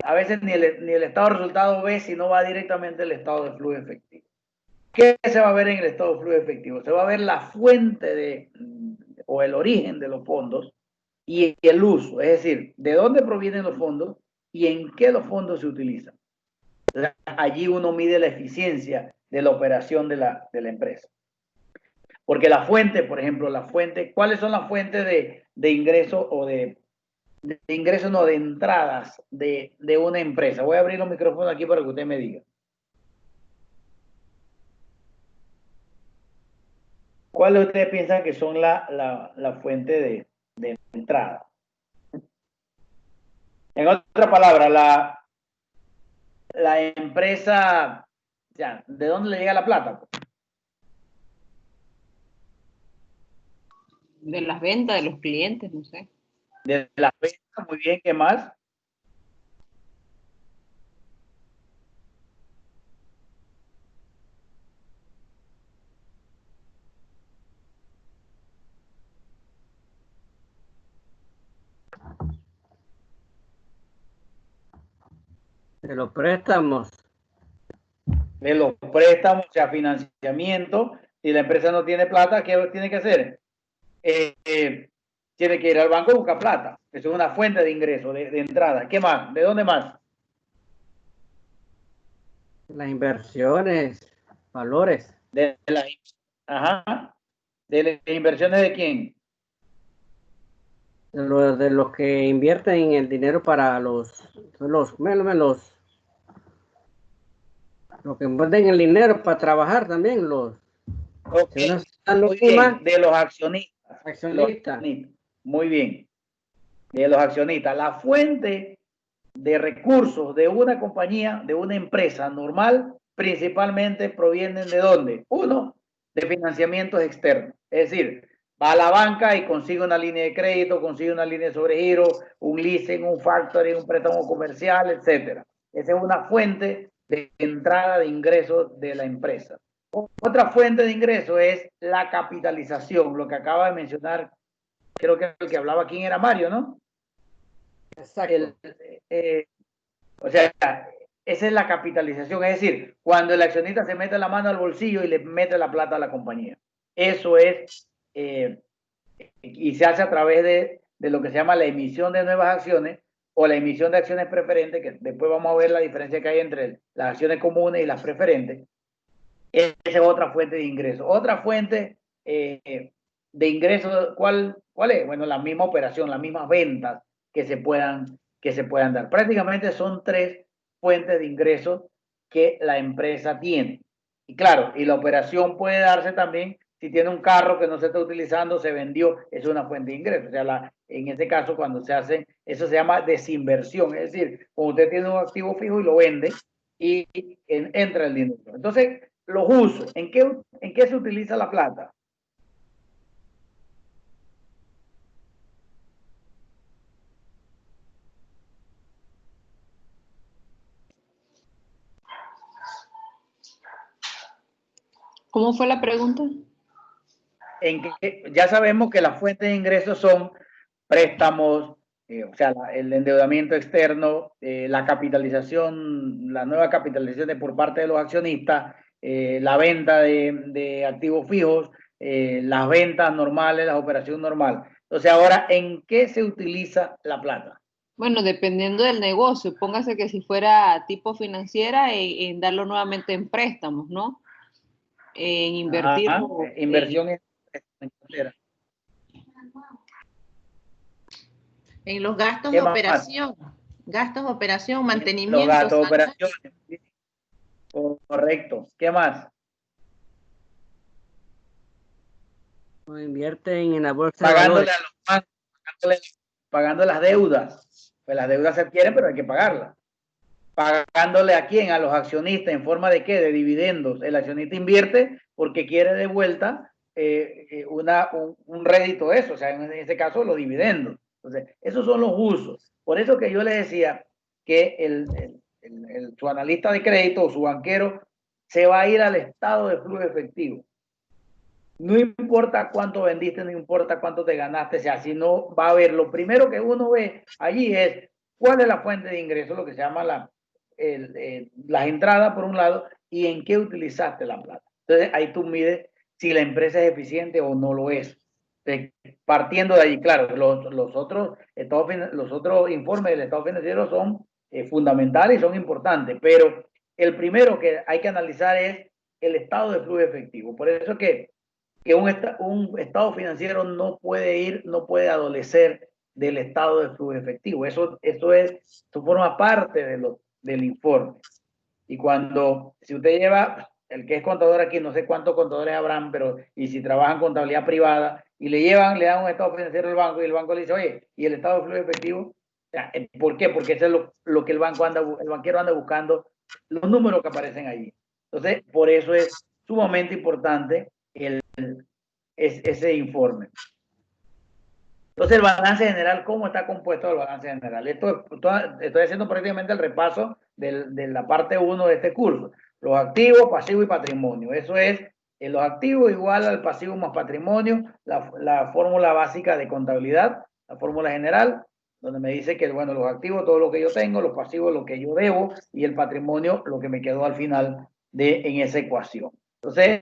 a veces ni el estado de resultado ve, sino va directamente al estado de flujo efectivo. ¿Qué se va a ver en el estado de flujo efectivo? Se va a ver la fuente o el origen de los fondos y el uso, es decir, de dónde provienen los fondos y en qué los fondos se utilizan. Allí uno mide la eficiencia de la operación de la empresa. Porque la fuente, por ejemplo, ¿cuáles son las fuentes de ingreso o de ingresos, no, de entradas de una empresa? Voy a abrir los micrófonos aquí para que usted me diga. ¿Cuáles ustedes piensan que son la fuente de entrada? En otra palabra, la empresa, ya, ¿de dónde le llega la plata? De las ventas de los clientes, no sé. De las ventas, muy bien, ¿qué más? De los préstamos. De los préstamos, o sea, financiamiento. Si la empresa no tiene plata, ¿qué tiene que hacer? Tiene que ir al banco a buscar plata. Eso es una fuente de ingreso, de entrada. ¿Qué más? ¿De dónde más? Las inversiones, valores. ¿De las inversiones de quién? De los que invierten el dinero para los que invierten el dinero para trabajar también, Okay. Muy bien, de los accionistas. Muy bien, de los accionistas. La fuente de recursos de una compañía, de una empresa normal, principalmente provienen de ¿dónde? Uno, de financiamientos externos. Es decir, va a la banca y consigue una línea de crédito, consigue una línea de sobregiro, un leasing, un factoring, un préstamo comercial, etcétera. Esa es una fuente de entrada de ingresos de la empresa. Otra fuente de ingreso es la capitalización, lo que acaba de mencionar, creo que el que hablaba aquí era Mario, ¿no? Exacto. O sea, esa es la capitalización, es decir, cuando el accionista se mete la mano al bolsillo y le mete la plata a la compañía. Eso es, y se hace a través de lo que se llama la emisión de nuevas acciones o la emisión de acciones preferentes, que después vamos a ver la diferencia que hay entre las acciones comunes y las preferentes. Esa es otra fuente de ingreso. Otra fuente de ingreso, ¿cuál es? Bueno, la misma operación, las mismas ventas que se puedan dar. Prácticamente son tres fuentes de ingresos que la empresa tiene. Y claro, y la operación puede darse también si tiene un carro que no se está utilizando, se vendió, es una fuente de ingreso. O sea, en este caso, cuando se hace, eso se llama desinversión. Es decir, cuando usted tiene un activo fijo y lo vende y entra el dinero. Entonces, los usos, ¿en qué se utiliza la plata? ¿Cómo fue la pregunta? En que ya sabemos que las fuentes de ingresos son préstamos, o sea, el endeudamiento externo, la capitalización, la nueva capitalización por parte de los accionistas, la venta de activos fijos, las ventas normales, la operación normal. Entonces, ahora, ¿en qué se utiliza la plata? Bueno, dependiendo del negocio, póngase que si fuera tipo financiera, en darlo nuevamente en préstamos, ¿no? En invertirlo. Inversión en cartera. En los gastos ¿Qué de más? operación, Los mantenimiento. gastos, salud. operaciones. Correcto. ¿Qué más? O invierten en la bolsa de Pagándole valores. a los bancos, pagando las deudas. Pues las deudas se adquieren, pero hay que pagarlas. ¿Pagándole a quién? A los accionistas. ¿En forma de qué? De dividendos. El accionista invierte porque quiere de vuelta un rédito eso, o sea, en este caso los dividendos. Entonces, esos son los usos. Por eso que yo les decía que su analista de crédito o su banquero se va a ir al estado de flujo efectivo. No importa cuánto vendiste, no importa cuánto te ganaste, o sea, si no va a ver, lo primero que uno ve allí es cuál es la fuente de ingreso, lo que se llama las entradas por un lado, y en qué utilizaste la plata. Entonces ahí tú mides si la empresa es eficiente o no lo es. Entonces, partiendo de ahí, claro, los otros informes del estado financiero son fundamentales y son importantes, pero el primero que hay que analizar es el estado de flujo efectivo. Por eso que un estado financiero no puede adolecer del estado de flujo efectivo. Eso forma parte del informe. Y si usted lleva, el que es contador aquí, no sé cuántos contadores habrán, pero y si trabajan en contabilidad privada y le dan un estado financiero al banco y el banco le dice, oye, ¿y el estado de flujo efectivo? ¿Por qué? Porque eso es lo que el banquero anda buscando, los números que aparecen allí. Entonces, por eso es sumamente importante ese informe. Entonces, el balance general, ¿cómo está compuesto el balance general? Estoy haciendo prácticamente el repaso de la parte 1 de este curso. Los activos, pasivos y patrimonio. Eso es los activos igual al pasivo más patrimonio, la fórmula básica de contabilidad, la fórmula general, donde me dice que, bueno, los activos, todo lo que yo tengo, los pasivos, lo que yo debo, y el patrimonio, lo que me quedó al final en esa ecuación. Entonces,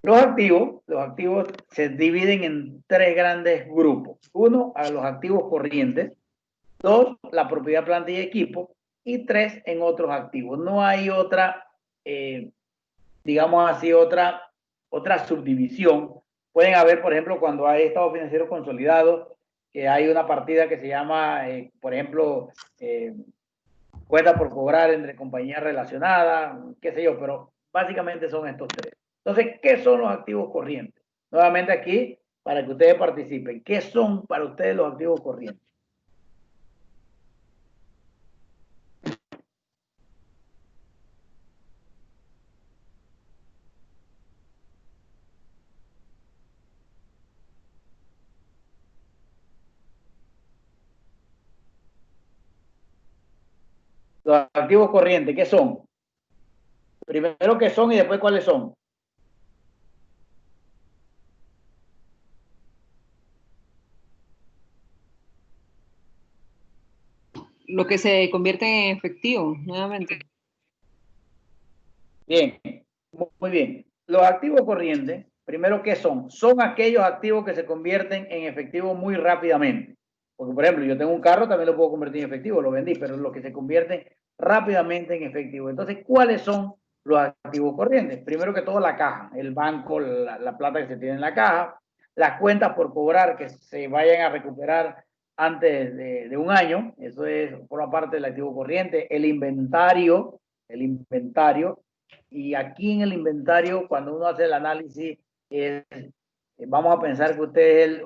los activos se dividen en tres grandes grupos. Uno, a los activos corrientes. Dos, la propiedad, planta y equipo. Y tres, en otros activos. No hay otra, digamos así, otra subdivisión. Pueden haber, por ejemplo, cuando hay estado financiero consolidado, que hay una partida que se llama, por ejemplo, cuenta por cobrar entre compañías relacionadas, qué sé yo, pero básicamente son estos tres. Entonces, ¿qué son los activos corrientes? Nuevamente aquí, para que ustedes participen. ¿Qué son para ustedes los activos corrientes? Los activos corrientes, ¿qué son? Primero, ¿qué son y después cuáles son? Lo que se convierte en efectivo, nuevamente. Bien, muy bien. Los activos corrientes, primero, ¿qué son? Son aquellos activos que se convierten en efectivo muy rápidamente. Porque, por ejemplo, yo tengo un carro, también lo puedo convertir en efectivo, lo vendí, pero los que se convierten rápidamente en efectivo. Entonces, ¿cuáles son los activos corrientes? Primero que todo, la caja, el banco, la plata que se tiene en la caja, las cuentas por cobrar que se vayan a recuperar antes de un año, eso forma parte del activo corriente, el inventario, y aquí en el inventario, cuando uno hace el análisis, vamos a pensar que usted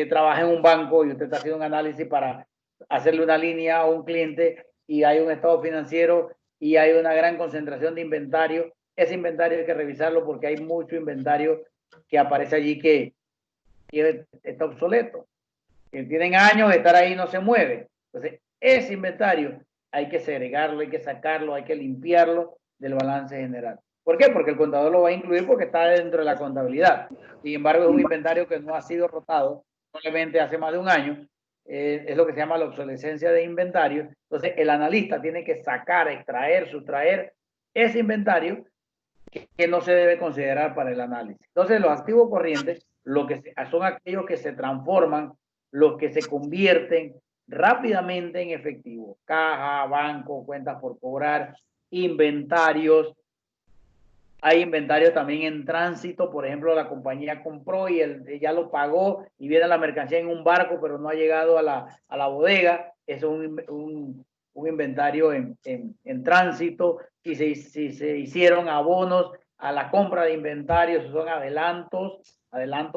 trabaja en un banco y usted está haciendo un análisis para hacerle una línea a un cliente y hay un estado financiero y hay una gran concentración de inventario. Ese inventario hay que revisarlo porque hay mucho inventario que aparece allí que está obsoleto, que tienen años de estar ahí y no se mueve. Entonces, ese inventario hay que segregarlo, hay que sacarlo, hay que limpiarlo del balance general. ¿Por qué? Porque el contador lo va a incluir porque está dentro de la contabilidad. Sin embargo, es un inventario que no ha sido rotado, probablemente hace más de un año. Es lo que se llama la obsolescencia de inventario. Entonces, el analista tiene que sacar, extraer, sustraer ese inventario que no se debe considerar para el análisis. Entonces, los activos corrientes son aquellos que se transforman, los que se convierten rápidamente en efectivo. Caja, banco, cuentas por cobrar, inventarios. Hay inventarios también en tránsito, por ejemplo, la compañía compró y ya lo pagó y viene la mercancía en un barco, pero no ha llegado a la bodega. Eso es un inventario en tránsito. Si se hicieron abonos a la compra de inventarios, son adelantos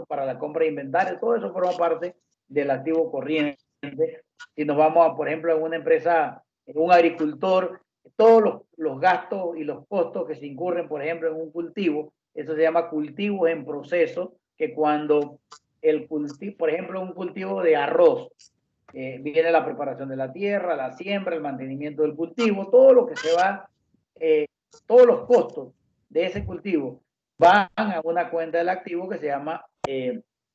para la compra de inventarios, todo eso forma parte del activo corriente. Si nos vamos a, por ejemplo, en una empresa, en un agricultor, todos los gastos y los costos que se incurren, por ejemplo, en un cultivo, eso se llama cultivos en proceso, que cuando el cultivo, por ejemplo, un cultivo de arroz, viene la preparación de la tierra, la siembra, el mantenimiento del cultivo, todo lo que se va, todos los costos de ese cultivo van a una cuenta del activo que se llama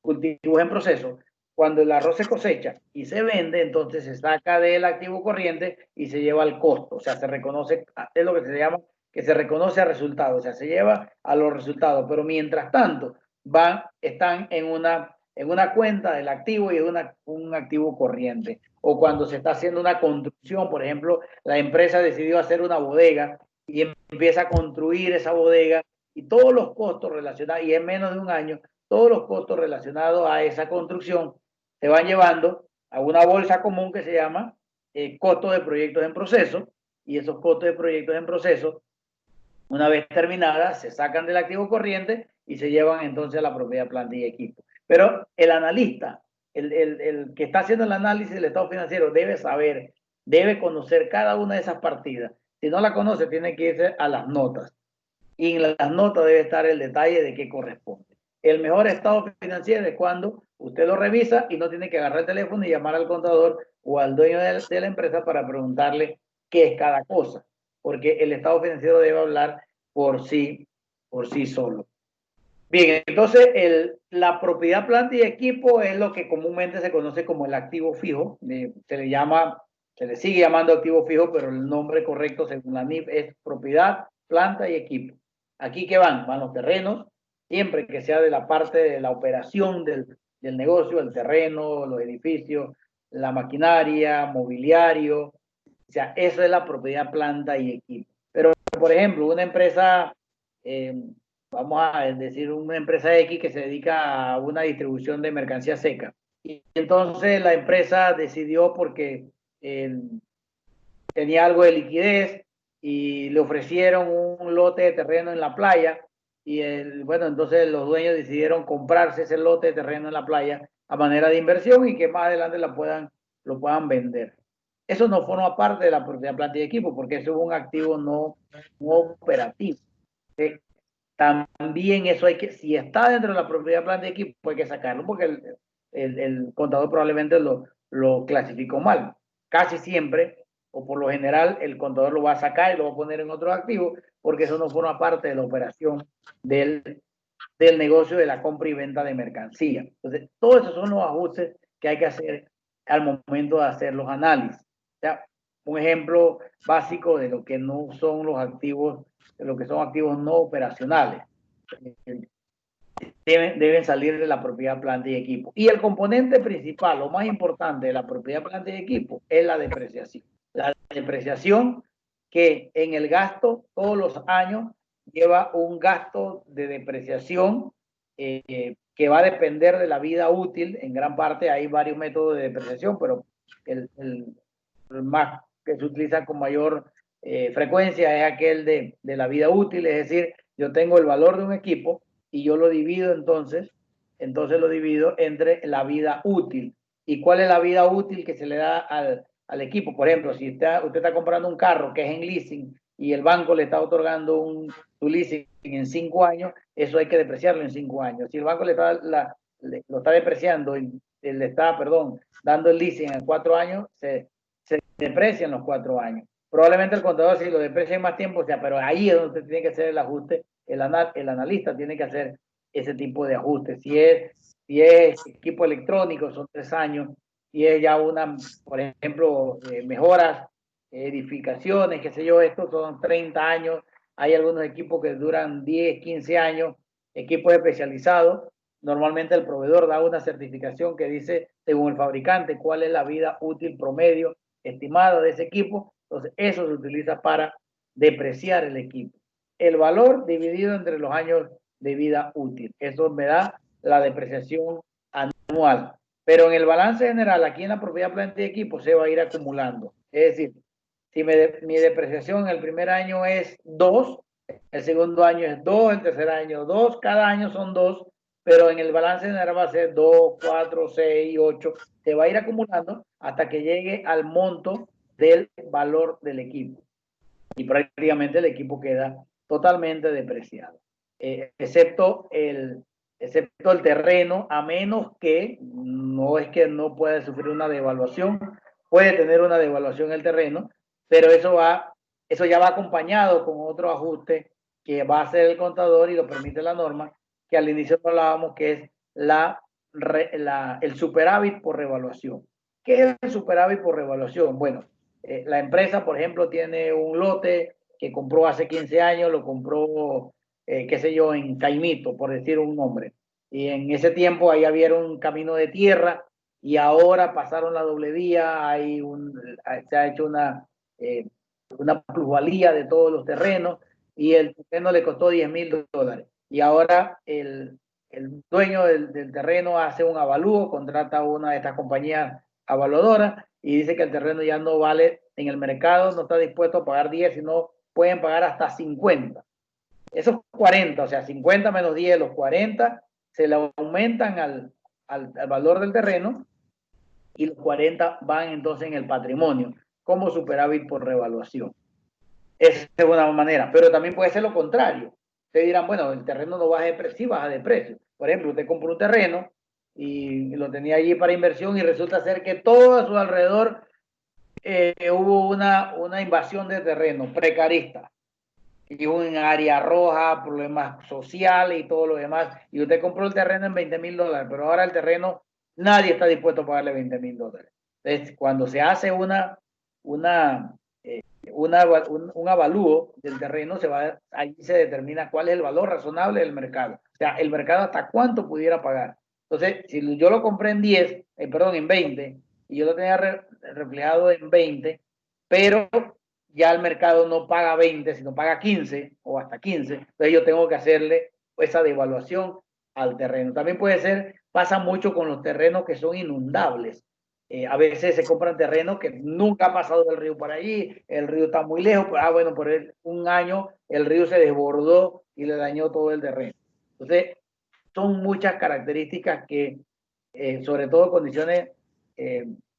cultivos en proceso. Cuando el arroz se cosecha y se vende, entonces se saca del activo corriente y se lleva al costo. O sea, se reconoce, es lo que se llama, que se reconoce a resultados. O sea, se lleva a los resultados. Pero mientras tanto, están en una cuenta del activo y es un activo corriente. O cuando se está haciendo una construcción, por ejemplo, la empresa decidió hacer una bodega y empieza a construir esa bodega y todos los costos relacionados, y en menos de un año, todos los costos relacionados a esa construcción se van llevando a una bolsa común que se llama costos de proyectos en proceso, y esos costos de proyectos en proceso, una vez terminadas, se sacan del activo corriente y se llevan entonces a la propiedad, planta y equipo. Pero el analista, el que está haciendo el análisis del estado financiero, debe saber, debe conocer cada una de esas partidas. Si no la conoce, tiene que irse a las notas. Y en las notas debe estar el detalle de qué corresponde. El mejor estado financiero es cuando usted lo revisa y no tiene que agarrar el teléfono y llamar al contador o al dueño de la empresa para preguntarle qué es cada cosa, porque el estado financiero debe hablar por sí solo. Bien, entonces la propiedad, planta y equipo es lo que comúnmente se conoce como el activo fijo. Se le sigue llamando activo fijo, pero el nombre correcto según la NIF es propiedad, planta y equipo. Aquí que van los terrenos, siempre que sea de la parte de la operación del negocio, el terreno, los edificios, la maquinaria, mobiliario. O sea, eso es la propiedad, planta y equipo. Pero, por ejemplo, una empresa, vamos a decir una empresa X que se dedica a una distribución de mercancía seca. Y entonces la empresa decidió, porque tenía algo de liquidez y le ofrecieron un lote de terreno en la playa, y bueno, entonces los dueños decidieron comprarse ese lote de terreno en la playa a manera de inversión y que más adelante lo puedan vender. Eso no forma parte de la propiedad, planta y equipo, porque eso es un activo no operativo. También eso si está dentro de la propiedad, planta y equipo, hay que sacarlo, porque el contador probablemente lo clasificó mal. Casi siempre, o por lo general, el contador lo va a sacar y lo va a poner en otro activo, porque eso no forma parte de la operación del negocio de la compra y venta de mercancía. Entonces, todos esos son los ajustes que hay que hacer al momento de hacer los análisis. O sea, un ejemplo básico de lo que no son los activos, de lo que son activos no operacionales. Deben salir de la propiedad, planta y equipo. Y el componente principal, lo más importante de la propiedad, planta y equipo, es la depreciación. La depreciación, que en el gasto todos los años lleva un gasto de depreciación que va a depender de la vida útil. En gran parte hay varios métodos de depreciación, pero el más que se utiliza con mayor frecuencia es aquel de la vida útil. Es decir, yo tengo el valor de un equipo y yo lo divido entonces lo divido entre la vida útil. ¿Y cuál es la vida útil que se le da al equipo? Por ejemplo, si usted está comprando un carro que es en leasing y el banco le está otorgando su leasing en 5 años, eso hay que depreciarlo en 5 años. Si el banco lo está depreciando y le está, dando el leasing en 4 años, se deprecian los 4 años. Probablemente el contador si lo deprecia en más tiempo, o sea, pero ahí es donde tiene que hacer el ajuste, el analista tiene que hacer ese tipo de ajuste. Si es equipo electrónico, son 3 años, si es ya una, por ejemplo, mejoras, edificaciones, qué sé yo, estos son 30 años, hay algunos equipos que duran 10, 15 años, equipos especializados. Normalmente el proveedor da una certificación que dice, según el fabricante, cuál es la vida útil promedio estimada de ese equipo. Entonces, eso se utiliza para depreciar el equipo. El valor dividido entre los años de vida útil. Eso me da la depreciación anual. Pero en el balance general, aquí en la propiedad, planta y equipo, se va a ir acumulando. Es decir, si mi depreciación en el primer año es 2, el segundo año es 2, el tercer año 2, cada año son 2, pero en el balance general va a ser 2, 4, 6, 8. Se va a ir acumulando hasta que llegue al monto del valor del equipo. Y prácticamente el equipo queda totalmente depreciado. Excepto el terreno, a menos que no es que no puede sufrir una devaluación, puede tener una devaluación el terreno, pero eso ya va acompañado con otro ajuste que va a hacer el contador y lo permite la norma, que al inicio hablábamos que es el superávit por revaluación. ¿Qué es el superávit por revaluación? Bueno, la empresa, por ejemplo, tiene un lote que compró hace 15 años, lo compró, qué sé yo, en Caimito, por decir un nombre. Y en ese tiempo ahí había un camino de tierra y ahora pasaron la doble vía, se ha hecho una plusvalía de todos los terrenos y el terreno le costó $10,000. Y ahora el dueño del terreno hace un avalúo, contrata a una de estas compañías avaluadoras y dice que el terreno ya no vale en el mercado, no está dispuesto a pagar 10, sino pueden pagar hasta 50. Esos 40, o sea, 50 menos 10, los 40, se le aumentan al valor del terreno y los 40 van entonces en el patrimonio como superávit por revaluación. Esa es una manera, pero también puede ser lo contrario. Ustedes dirán, bueno, el terreno no baja de precio, sí baja de precio. Por ejemplo, usted compró un terreno y lo tenía allí para inversión y resulta ser que todo a su alrededor hubo una invasión de terreno precarista y un área roja, problemas sociales y todo lo demás, y usted compró el terreno en $20,000, pero ahora el terreno nadie está dispuesto a pagarle $20,000. Entonces, cuando se hace un avalúo del terreno, allí se determina cuál es el valor razonable del mercado. O sea, el mercado hasta cuánto pudiera pagar. Entonces, si yo lo compré en 10, en 20, y yo lo tenía reflejado en 20, pero ya el mercado no paga 20, sino paga 15 o hasta 15, entonces yo tengo que hacerle esa devaluación al terreno. También pasa mucho con los terrenos que son inundables. A veces se compran terrenos que nunca ha pasado el río por allí, el río está muy lejos, bueno, por un año el río se desbordó y le dañó todo el terreno. Entonces, son muchas características que, sobre todo condiciones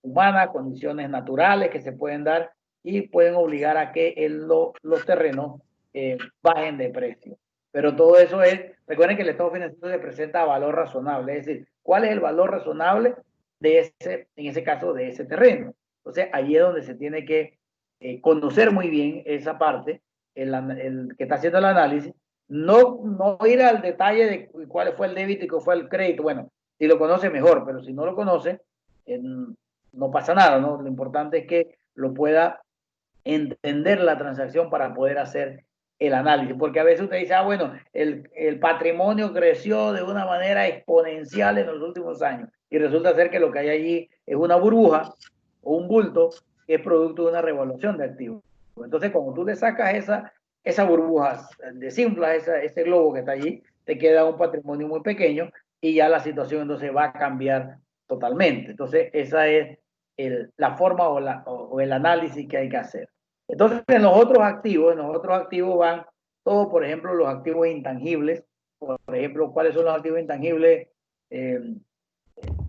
humanas, condiciones naturales que se pueden dar y pueden obligar a que los terrenos bajen de precio. Pero todo eso recuerden que el estado financiero se presenta a valor razonable, es decir, ¿cuál es el valor razonable en ese caso, de ese terreno? Entonces, ahí es donde se tiene que conocer muy bien esa parte, el que está haciendo el análisis, no ir al detalle de cuál fue el débito y cuál fue el crédito. Bueno, si lo conoce mejor, pero si no lo conoce, no pasa nada, ¿no? Lo importante es que lo pueda entender la transacción para poder hacer el análisis, porque a veces usted dice, bueno, el patrimonio creció de una manera exponencial en los últimos años y resulta ser que lo que hay allí es una burbuja o un bulto que es producto de una revaluación de activos. Entonces, cuando tú le sacas esa burbuja, desinflas ese globo que está allí, te queda un patrimonio muy pequeño y ya la situación entonces va a cambiar totalmente. Entonces, esa es la forma o el análisis que hay que hacer. Entonces, en los otros activos van todos, por ejemplo, los activos intangibles. Por ejemplo, ¿cuáles son los activos intangibles?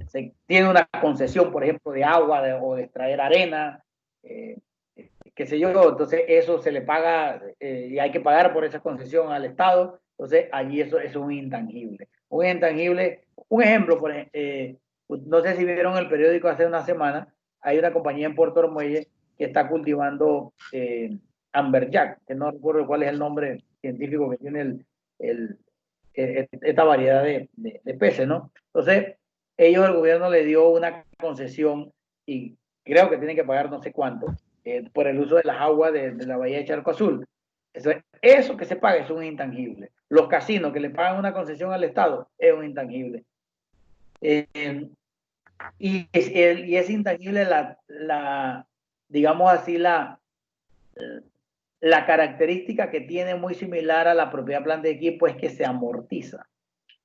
Se tiene una concesión, por ejemplo, de agua o de extraer arena, qué sé yo. Entonces, eso se le paga y hay que pagar por esa concesión al Estado. Entonces, allí eso es un intangible. Un intangible, un ejemplo, no sé si vieron el periódico hace una semana, hay una compañía en Puerto Muelle que está cultivando amberjack, que no recuerdo cuál es el nombre científico que tiene esta variedad de peces, ¿no? Entonces, el gobierno le dio una concesión y creo que tienen que pagar no sé cuánto por el uso de las aguas de la bahía de Charco Azul. Eso que se paga es un intangible. Los casinos que le pagan una concesión al Estado es un intangible. Y es intangible digamos así, la característica que tiene muy similar a la propiedad planta de equipo es que se amortiza.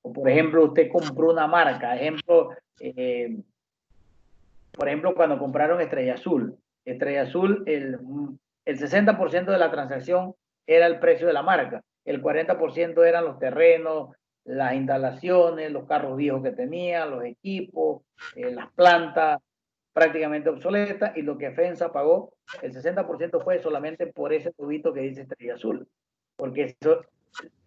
O por ejemplo, usted compró una marca, por ejemplo, cuando compraron Estrella Azul, el 60% de la transacción era el precio de la marca, el 40% eran los terrenos, las instalaciones, los carros viejos que tenía, los equipos, las plantas prácticamente obsoletas, y lo que FEMSA pagó, el 60% fue solamente por ese tubito que dice Estrella Azul, porque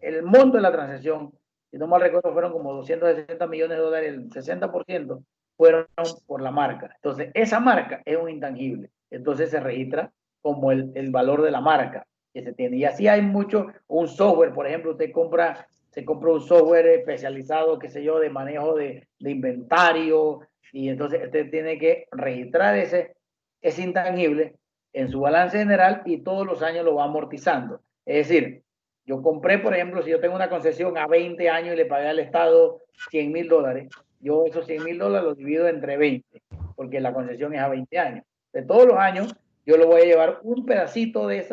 el monto de la transacción, si no mal recuerdo, fueron como 260 millones de dólares, el 60% fueron por la marca. Entonces, esa marca es un intangible, entonces se registra como el valor de la marca que se tiene. Y así hay mucho, un software, por ejemplo, se compra un software especializado, qué sé yo, de manejo de inventario, y entonces usted tiene que registrar ese intangible en su balance general y todos los años lo va amortizando. Es decir, yo compré, por ejemplo, si yo tengo una concesión a 20 años y le pagué al Estado $100,000, yo esos $100,000 los divido entre 20, porque la concesión es a 20 años. De todos los años, yo lo voy a llevar un pedacito de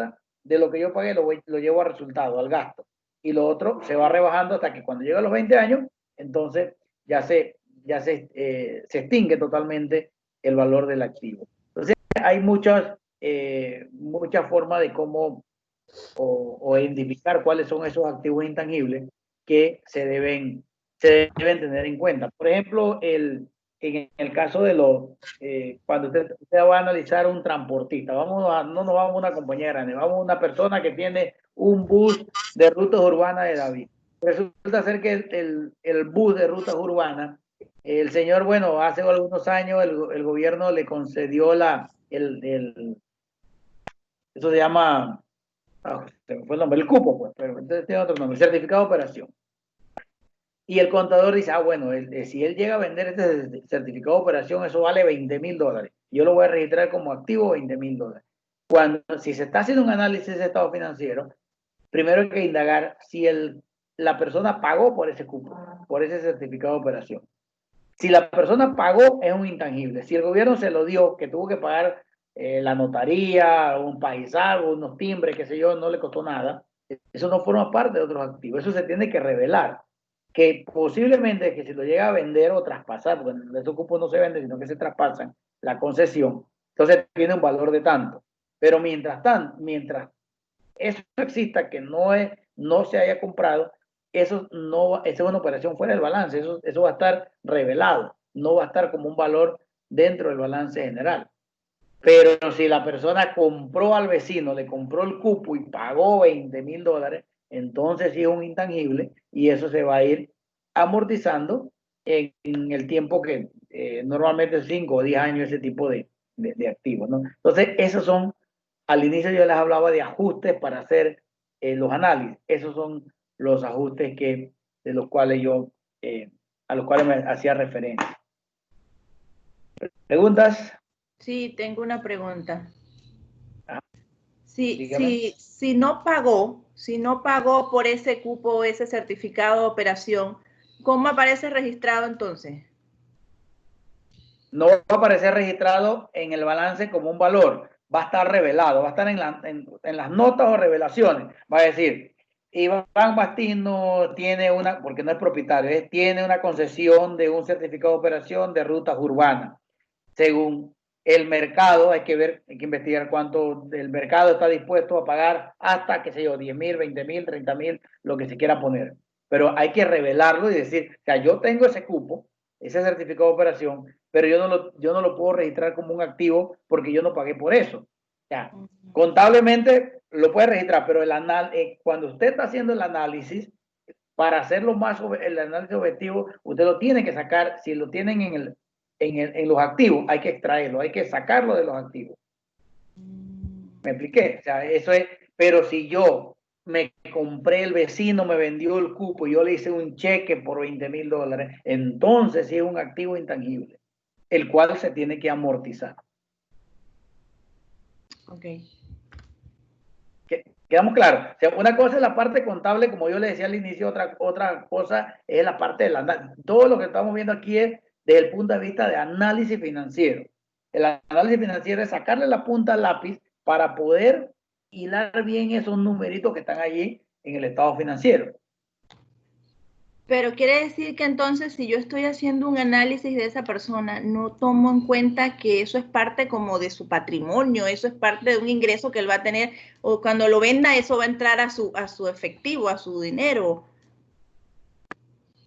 lo que yo pagué, lo llevo a resultado, al gasto. Y lo otro se va rebajando hasta que cuando llega a los 20 años, entonces ya se extingue totalmente el valor del activo. Entonces, hay muchas formas de cómo o identificar cuáles son esos activos intangibles que se deben tener en cuenta. Por ejemplo, en el caso de cuando usted va a analizar un transportista, no nos vamos a una compañía grande, vamos a una persona que tiene un bus de rutas urbanas de David. Resulta ser que el bus de rutas urbanas, el señor, bueno, hace algunos años el gobierno le concedió eso se llama, se me fue el nombre, el cupo, pues, pero entonces tiene otro nombre, certificado de operación. Y el contador dice, bueno, si él llega a vender este certificado de operación, eso vale $20,000. Yo lo voy a registrar como activo $20,000. Si se está haciendo un análisis de estado financiero, primero hay que indagar si la persona pagó por ese cupo, por ese certificado de operación. Si la persona pagó, es un intangible. Si el gobierno se lo dio, que tuvo que pagar la notaría, un paisaje, unos timbres, qué sé yo, no le costó nada, eso no forma parte de otros activos. Eso se tiene que revelar. Que posiblemente que si lo llega a vender o traspasar, porque esos cupos no se venden, sino que se traspasan la concesión, entonces tiene un valor de tanto. Pero mientras eso exista, que no se haya comprado, esa es una operación fuera del balance, eso va a estar revelado, no va a estar como un valor dentro del balance general. Pero si la persona compró al vecino, le compró el cupo y pagó $20,000, entonces sí es un intangible y eso se va a ir amortizando en el tiempo que normalmente 5 o 10 años ese tipo de activos, ¿no? Entonces, esos son, al inicio yo les hablaba de ajustes para hacer los análisis. Esos son los ajustes de los cuales a los cuales me hacía referencia. ¿Preguntas? Sí, tengo una pregunta. Dígame. Si no pagó por ese cupo, ese certificado de operación, ¿cómo aparece registrado entonces? No va a aparecer registrado en el balance como un valor, va a estar revelado, va a estar en las notas o revelaciones. Va a decir, Iván Bastino tiene porque no es propietario, tiene una concesión de un certificado de operación de rutas urbanas. Según el mercado, hay que investigar cuánto el mercado está dispuesto a pagar hasta, qué sé yo, 10,000, 20,000, 30,000, lo que se quiera poner. Pero hay que revelarlo y decir, o sea, yo tengo ese cupo, ese certificado de operación, pero yo no lo puedo registrar como un activo porque yo no pagué por eso. O sea, contablemente lo puede registrar, pero cuando usted está haciendo el análisis, para hacerlo el análisis objetivo, usted lo tiene que sacar, si lo tienen en los activos, hay que extraerlo, hay que sacarlo de los activos. ¿Me expliqué? O sea, eso es, pero si yo me compré, el vecino me vendió el cupo y yo le hice un cheque por $20,000, entonces sí es un activo intangible, el cual se tiene que amortizar. Ok. Quedamos claros. O sea, una cosa es la parte contable, como yo le decía al inicio, otra cosa es la parte del análisis. Todo lo que estamos viendo aquí es desde el punto de vista de análisis financiero. El análisis financiero es sacarle la punta al lápiz para poder hilar bien esos numeritos que están allí en el estado financiero. Pero quiere decir que entonces si yo estoy haciendo un análisis de esa persona, no tomo en cuenta que eso es parte como de su patrimonio, eso es parte de un ingreso que él va a tener, o cuando lo venda eso va a entrar a su efectivo, a su dinero.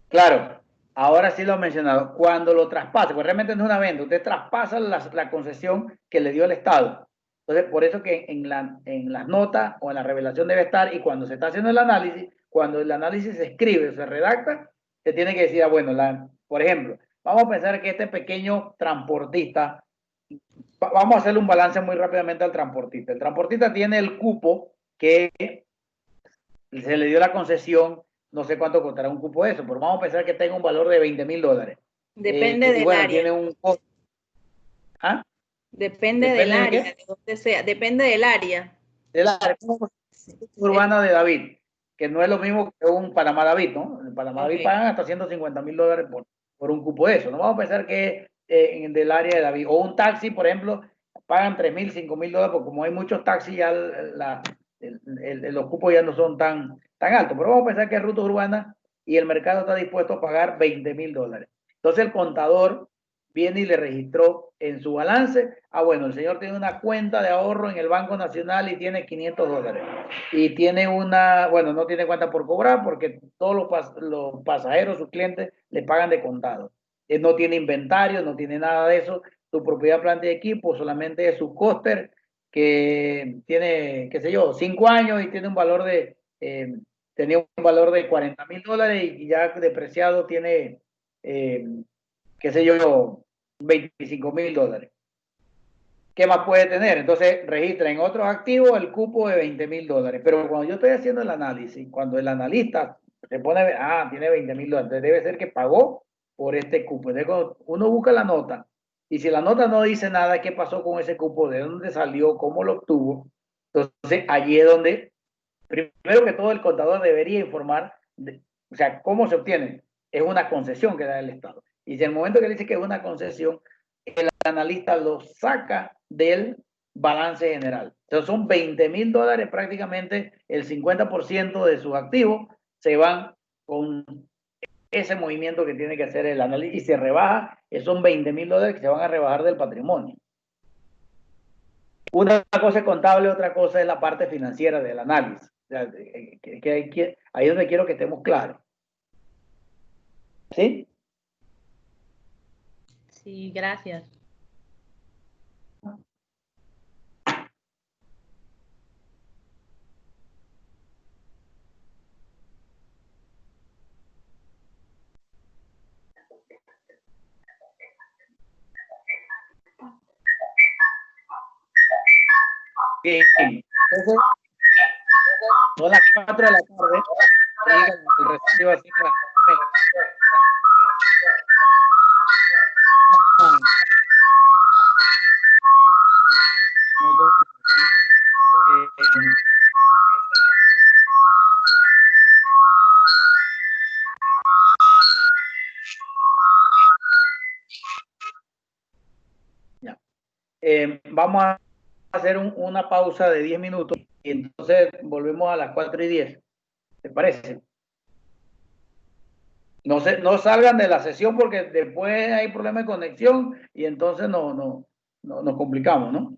Claro, ahora sí lo he mencionado. Cuando lo traspase, pues realmente no es una venta, usted traspasa la concesión que le dio el Estado. Entonces, por eso que en las notas o en la revelación debe estar, y cuando se está haciendo el análisis, cuando el análisis se escribe o se redacta, se tiene que decir, bueno, por ejemplo, vamos a pensar que este pequeño transportista, vamos a hacerle un balance muy rápidamente al transportista. El transportista tiene el cupo que se le dio la concesión, no sé cuánto costará un cupo de eso, pero vamos a pensar que tenga un valor de $20,000. Depende Y del bueno, área. tiene un costo. ¿Ah? Depende del ¿Depende de área, qué? de donde sea, depende del área. De la área urbana de David, que no es lo mismo que un Panamá David, ¿no? En Panamá David Ok. pagan hasta $150,000 por un cupo de eso. No vamos a pensar que del área de David. O un taxi, por ejemplo, pagan $3,000, $5,000, porque como hay muchos taxis, ya los cupos ya no son tan altos. Pero vamos a pensar que es ruta urbana y el mercado está dispuesto a pagar $20,000. Entonces el contador viene y le registró en su balance, bueno, el señor tiene una cuenta de ahorro en el Banco Nacional y tiene $500. Y tiene bueno, no tiene cuenta por cobrar porque todos los pasajeros, sus clientes, le pagan de contado. Él no tiene inventario, no tiene nada de eso. Su propiedad, planta y equipo solamente es su coaster, que tiene, qué sé yo, 5 años y tiene un valor tenía un valor de $40,000 y ya depreciado tiene, qué sé yo, $25,000. ¿Qué más puede tener? Entonces registra en otros activos el cupo de $20,000. Pero cuando yo estoy haciendo el análisis, cuando el analista se pone a ver, tiene $20,000, debe ser que pagó por este cupo. Entonces, cuando uno busca la nota, y si la nota no dice nada, qué pasó con ese cupo, de dónde salió, cómo lo obtuvo, entonces allí es donde, primero que todo, el contador debería informar, o sea, cómo se obtiene. Es una concesión que da el Estado. Y si en el momento que dice que es una concesión, el analista lo saca del balance general. Entonces son $20,000, prácticamente el 50% de sus activos se van con ese movimiento que tiene que hacer el analista y se rebaja, son $20,000 que se van a rebajar del patrimonio. Una cosa es contable, otra cosa es la parte financiera del análisis. O sea, ahí es donde quiero que estemos claros. ¿Sí? Sí, gracias. Bien. Entonces, son las 4 de la tarde. El recibo así vamos a hacer una pausa de 10 minutos y entonces volvemos a las 4:10. ¿Te parece? No salgan de la sesión porque después hay problemas de conexión y entonces nos complicamos, ¿no?